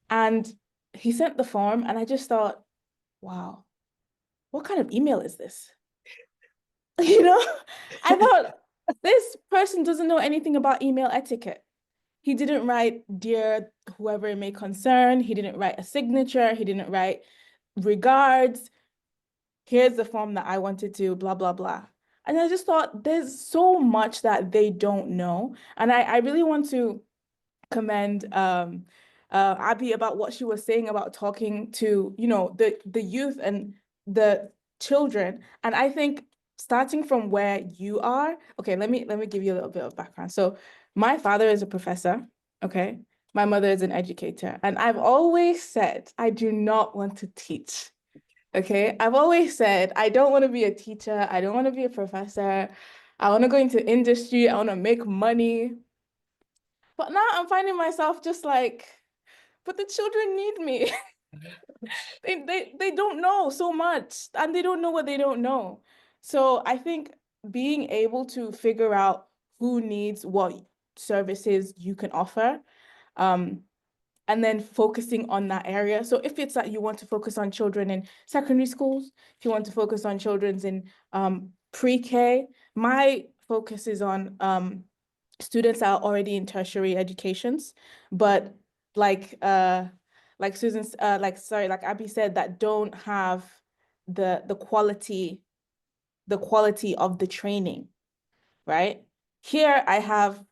And he sent the form and I just thought, wow, what kind of email is this? You know, I thought this person doesn't know anything about email etiquette. He didn't write, dear whoever it may concern. He didn't write a signature. He didn't write regards. Here's the form that I wanted to, blah, blah, blah. And I just thought there's so much that they don't know. And I really want to commend Abby about what she was saying about talking to, you know, the youth and the children. And I think starting from where you are, okay, let me give you a little bit of background. So my father is a professor, okay? My mother is an educator. And I've always said, I do not want to teach, okay? I've always said, I don't want to be a teacher. I don't want to be a professor. I want to go into industry. I want to make money. But now I'm finding myself just like, but the children need me. They don't know so much and they don't know what they don't know. So I think being able to figure out who needs what services you can offer, and then focusing on that area. So if it's that you want to focus on children in secondary schools, if you want to focus on children's in pre-K, my focus is on students that are already in tertiary educations, but like Susan's like Abby said, that don't have the quality of the training, right? Here I have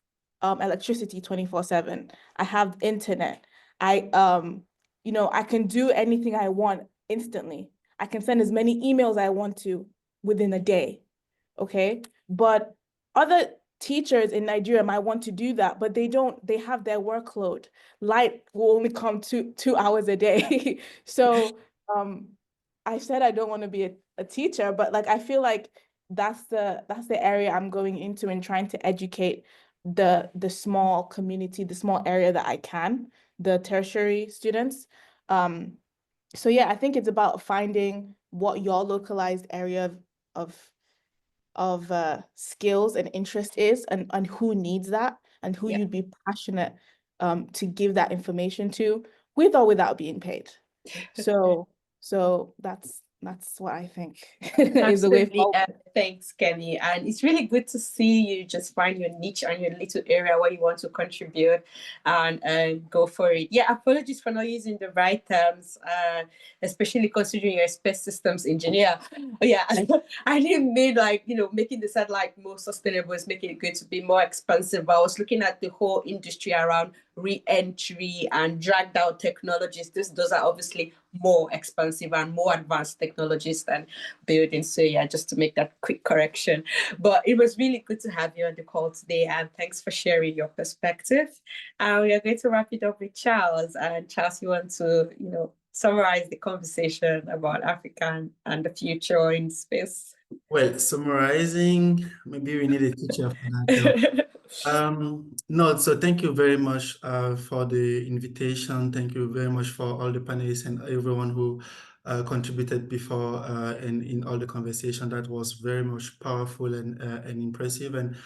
electricity 24/7. I have internet. You know, I can do anything I want instantly. I can send as many emails I want to within a day. Okay. But other teachers in Nigeria might want to do that, but they have their workload. Light will only come two hours a day. So I said I don't want to be a teacher, but like I feel like that's the area I'm going into and trying to educate the small community, the small area that I can, the tertiary students. So yeah, I think it's about finding what your localized area of skills and interest is, and who needs that, and who you'd be passionate to give that information to, with or without being paid. So that's what I think is the way Absolutely. forward. Thanks, Kenny. And it's really good to see you just find your niche and your little area where you want to contribute and go for it. Yeah, apologies for not using the right terms, especially considering you're a space systems engineer. But yeah, I didn't mean like, you know, making the satellite more sustainable is making it good to be more expensive. But I was looking at the whole industry around re-entry and dragged out technologies. Those are obviously more expensive and more advanced technologies than building. So yeah, just to make that quick correction. But it was really good to have you on the call today, and thanks for sharing your perspective. We are going to wrap it up with Charles. And Charles, you want to, you know, summarize the conversation about Africa and the future in space? Well, summarizing, maybe we need a teacher for that. No, so thank you very much for the invitation. Thank you very much for all the panelists and everyone who contributed before in all the conversation. That was very much powerful and impressive and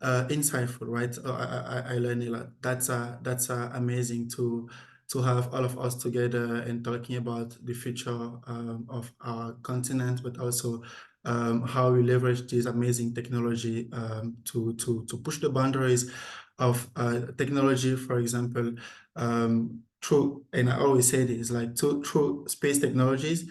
insightful, right? I learned a lot. That's amazing to to have all of us together and talking about the future of our continent, but also how we leverage this amazing technology to push the boundaries of technology, for example, through, and I always say this, like through space technologies,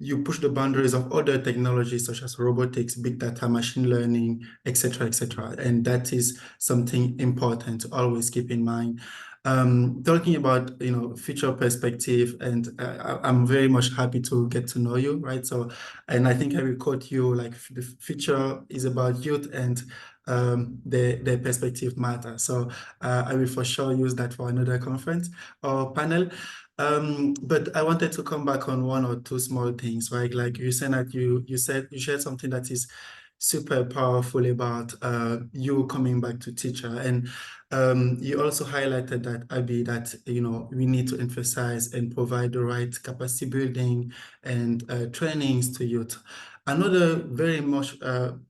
you push the boundaries of other technologies such as robotics, big data, machine learning, etc., etc. And that is something important to always keep in mind. Talking about, future perspective, and I'm very much happy to get to know you, right? So, and I think I will quote you, like, the future is about youth, and their perspective matter. So I will for sure use that for another conference or panel. But I wanted to come back on one or two small things, right? Like you said that you shared something that is super powerful about you coming back to teacher. And you also highlighted that, Abby, that we need to emphasize and provide the right capacity building and trainings to youth. Another very much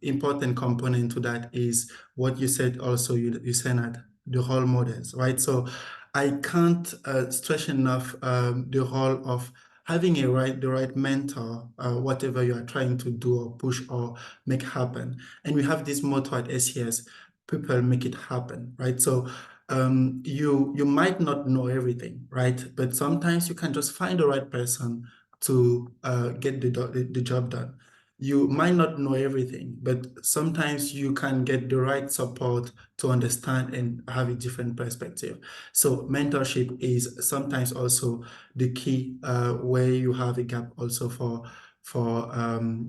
important component to that is what you said also, you said that the role models, right? So I can't stress enough the role of having the right mentor, whatever you are trying to do or push or make happen. And we have this motto at SES, people make it happen, right? So you might not know everything, right? But sometimes you can just find the right person to get the job done. You might not know everything, but sometimes you can get the right support to understand and have a different perspective. So mentorship is sometimes also the key where you have a gap also for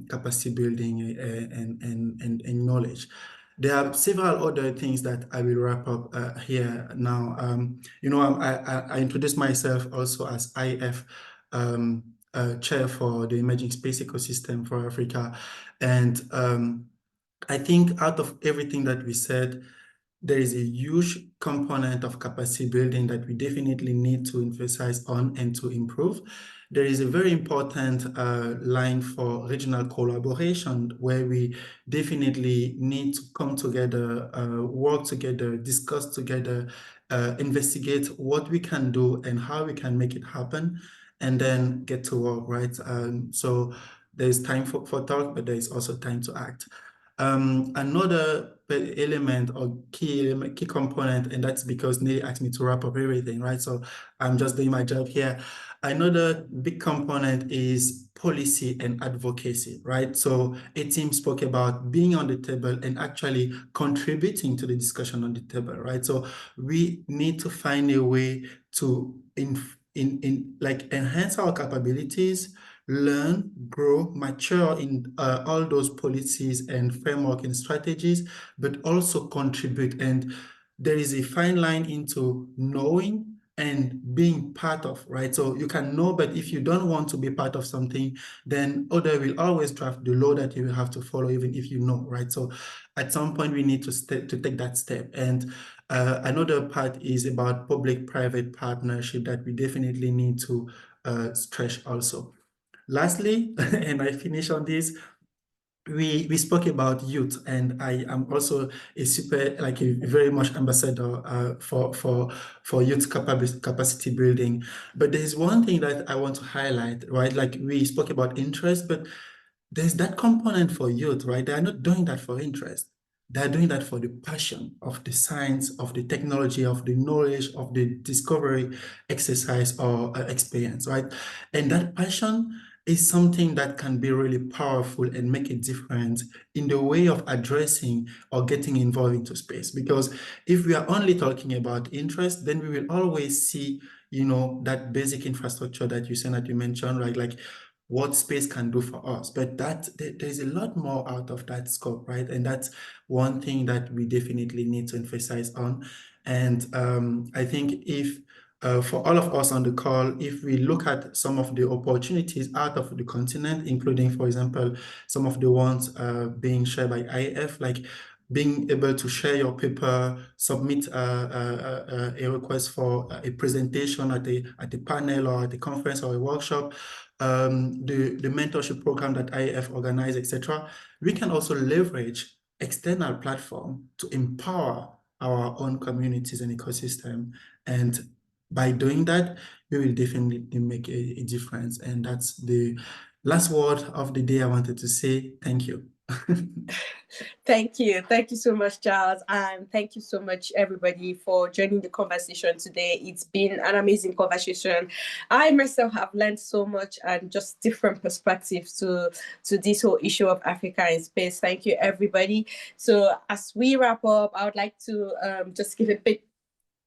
capacity building and knowledge. There are several other things that I will wrap up here now. I introduced myself also as IF chair for the Emerging Space Ecosystem for Africa. And I think out of everything that we said, there is a huge component of capacity building that we definitely need to emphasize on and to improve. There is a very important line for regional collaboration where we definitely need to come together, work together, discuss together, investigate what we can do and how we can make it happen, and then get to work, right? So there's time for talk, but there is also time to act. Another element or key component, and that's because Nelly asked me to wrap up everything, right? So I'm just doing my job here. Another big component is policy and advocacy, right? So a team spoke about being on the table and actually contributing to the discussion on the table, right? So we need to find a way to enhance our capabilities, learn, grow, mature in all those policies and framework and strategies, but also contribute. And there is a fine line into knowing and being part of, right? So you can know, but if you don't want to be part of something, then other will always draft the law that you will have to follow, even if you know, right? So at some point we need to take that step. And another part is about public-private partnership that we definitely need to stretch also. Lastly, and I finish on this, we spoke about youth, and I am also a very much ambassador for youth capacity building. But there's one thing that I want to highlight, right? Like we spoke about interest, but there's that component for youth, right? They are not doing that for interest. They're doing that for the passion of the science, of the technology, of the knowledge, of the discovery, exercise, or experience, right? And that passion is something that can be really powerful and make a difference in the way of addressing or getting involved into space. Because if we are only talking about interest, then we will always see, that basic infrastructure that you mentioned, right? Like what space can do for us, but there's a lot more out of that scope, right? And that's one thing that we definitely need to emphasize on. And I think if for all of us on the call, if we look at some of the opportunities out of the continent, including, for example, some of the ones being shared by IF, like being able to share your paper, submit a request for a presentation at a panel or at a conference or a workshop, the mentorship program that IF organized, etc. We can also leverage external platform to empower our own communities and ecosystem. And by doing that, we will definitely make a difference. And that's the last word of the day I wanted to say. Thank you. Thank you. Thank you so much, Charles. And thank you so much, everybody, for joining the conversation today. It's been an amazing conversation. I myself have learned so much and just different perspectives to this whole issue of Africa in space. Thank you, everybody. So as we wrap up, I would like to just give a bit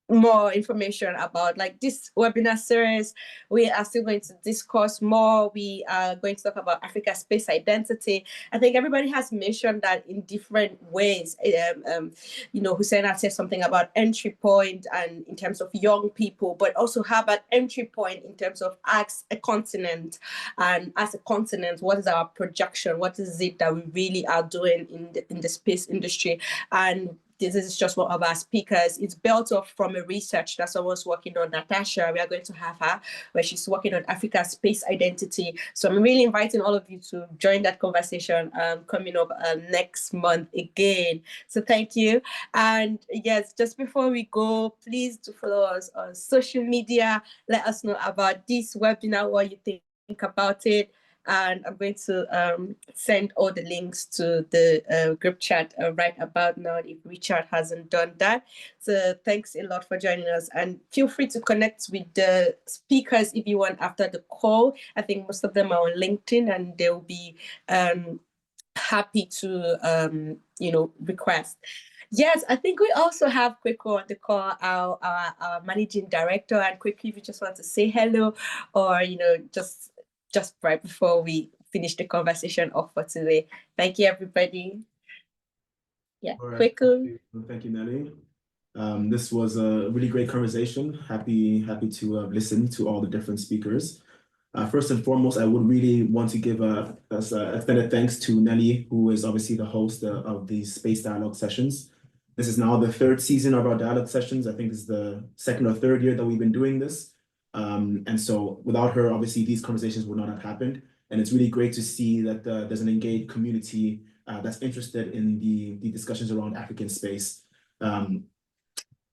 more information about like this webinar series. We are still going to discuss more. We are going to talk about Africa space identity. I think everybody has mentioned that in different ways. Husseinat said something about entry point and in terms of young people, but also how about entry point in terms of as a continent, and as a continent, what is our projection? What is it that we really are doing in the space industry? And this is just one of our speakers. It's built off from a research that someone's working on, Natasha. We are going to have her, where she's working on Africa's space identity. So I'm really inviting all of you to join that conversation coming up next month again. So thank you. And yes, just before we go, please do follow us on social media. Let us know about this webinar, what you think about it. And I'm going to send all the links to the group chat right about now if Richard hasn't done that. So thanks a lot for joining us, and feel free to connect with the speakers if you want after the call. I think most of them are on LinkedIn, and they'll be happy to request. Yes, I think we also have Kweko on the call, our managing director. And quickly, if you just want to say hello, or just right before we finish the conversation off for today. Thank you, everybody. Yeah, All right. Kweko. Thank you, Nelly. This was a really great conversation. Happy to listen to all the different speakers. First and foremost, I would really want to give a extended thanks to Nelly, who is obviously the host of these Space Dialogue sessions. This is now the third season of our dialogue sessions. I think this is the second or third year that we've been doing this. And so without her, obviously, these conversations would not have happened. And it's really great to see that there's an engaged community that's interested in the discussions around African space.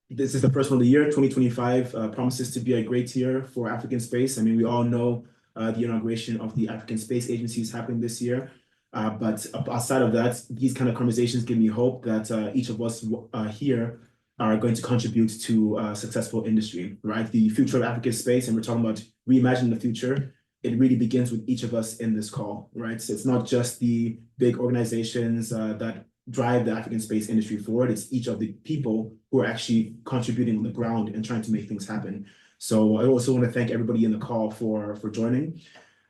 This is the first one of the year. 2025 promises to be a great year for African space. I mean, we all know the inauguration of the African Space Agency is happening this year. But outside of that, these kind of conversations give me hope that each of us here are going to contribute to a successful industry, right? The future of African space, and we're talking about reimagining the future, it really begins with each of us in this call, right? So it's not just the big organizations that drive the African space industry forward. It's each of the people who are actually contributing on the ground and trying to make things happen. So I also want to thank everybody in the call for joining.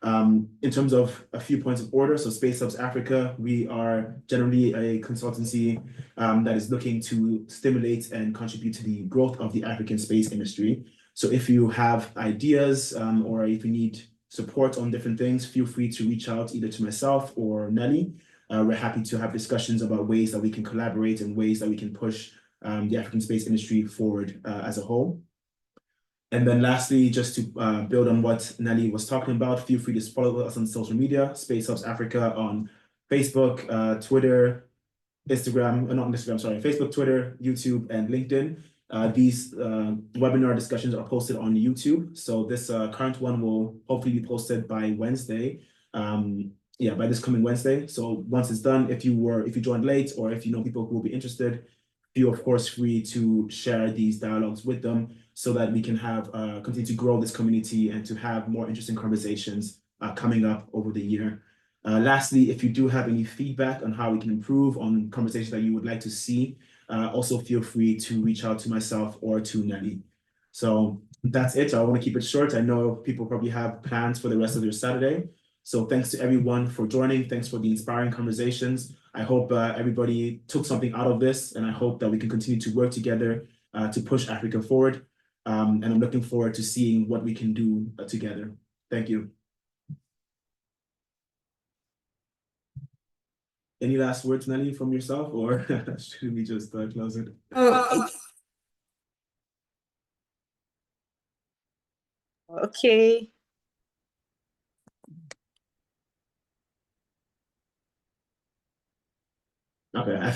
In terms of a few points of order, so Space Hubs Africa, we are generally a consultancy that is looking to stimulate and contribute to the growth of the African space industry. So if you have ideas or if you need support on different things, feel free to reach out either to myself or Nelly. We're happy to have discussions about ways that we can collaborate and ways that we can push the African space industry forward as a whole. And then lastly, just to build on what Nelly was talking about, feel free to follow us on social media, Space Hubs Africa on Facebook, Twitter, Facebook, Twitter, YouTube, and LinkedIn. These webinar discussions are posted on YouTube. So this current one will hopefully be posted by Wednesday. By this coming Wednesday. So once it's done, if you joined late or if you know people who will be interested, feel of course free to share these dialogues with them so that we can have continue to grow this community and to have more interesting conversations coming up over the year. Lastly, if you do have any feedback on how we can improve on conversations that you would like to see, also feel free to reach out to myself or to Nelly. So that's it. I want to keep it short. I know people probably have plans for the rest of their Saturday. So thanks to everyone for joining. Thanks for the inspiring conversations. I hope everybody took something out of this, and I hope that we can continue to work together to push Africa forward. And I'm looking forward to seeing what we can do together. Thank you. Any last words, Nelly, from yourself, or should we just close it? Okay. Okay, I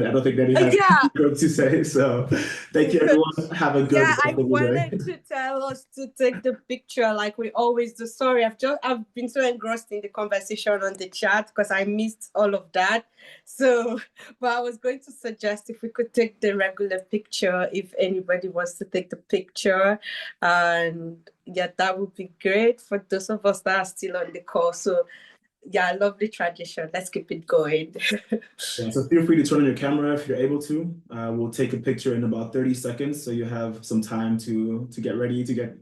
don't think Nelly has Yeah. anything to say. So thank you, everyone. Have a good Yeah, rest I of your wanted day. to tell us to take the picture like we always do. Sorry, I've been so engrossed in the conversation on the chat because I missed all of that. So, but I was going to suggest if we could take the regular picture, if anybody wants to take the picture. And yeah, that would be great for those of us that are still on the call. So yeah, I love the tradition. Let's keep it going. Yeah, so feel free to turn on your camera if you're able to. We'll take a picture in about 30 seconds, so you have some time to get ready, to get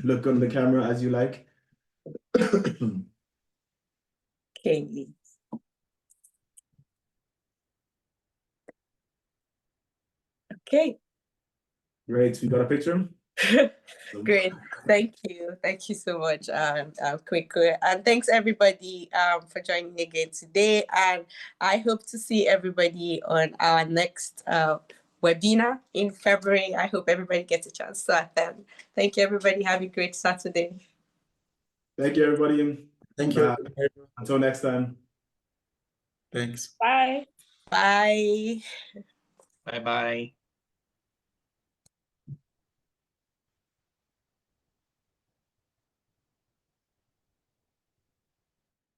look on the camera as you like. Okay. Okay. Great, we got a picture. Great. Thank you. Thank you so much, Kwekwe. And thanks everybody for joining again today. And I hope to see everybody on our next webinar in February. I hope everybody gets a chance to attend. Thank you, everybody. Have a great Saturday. Thank you, everybody. Thank you. Until next time. Thanks. Bye. Bye. Bye-bye.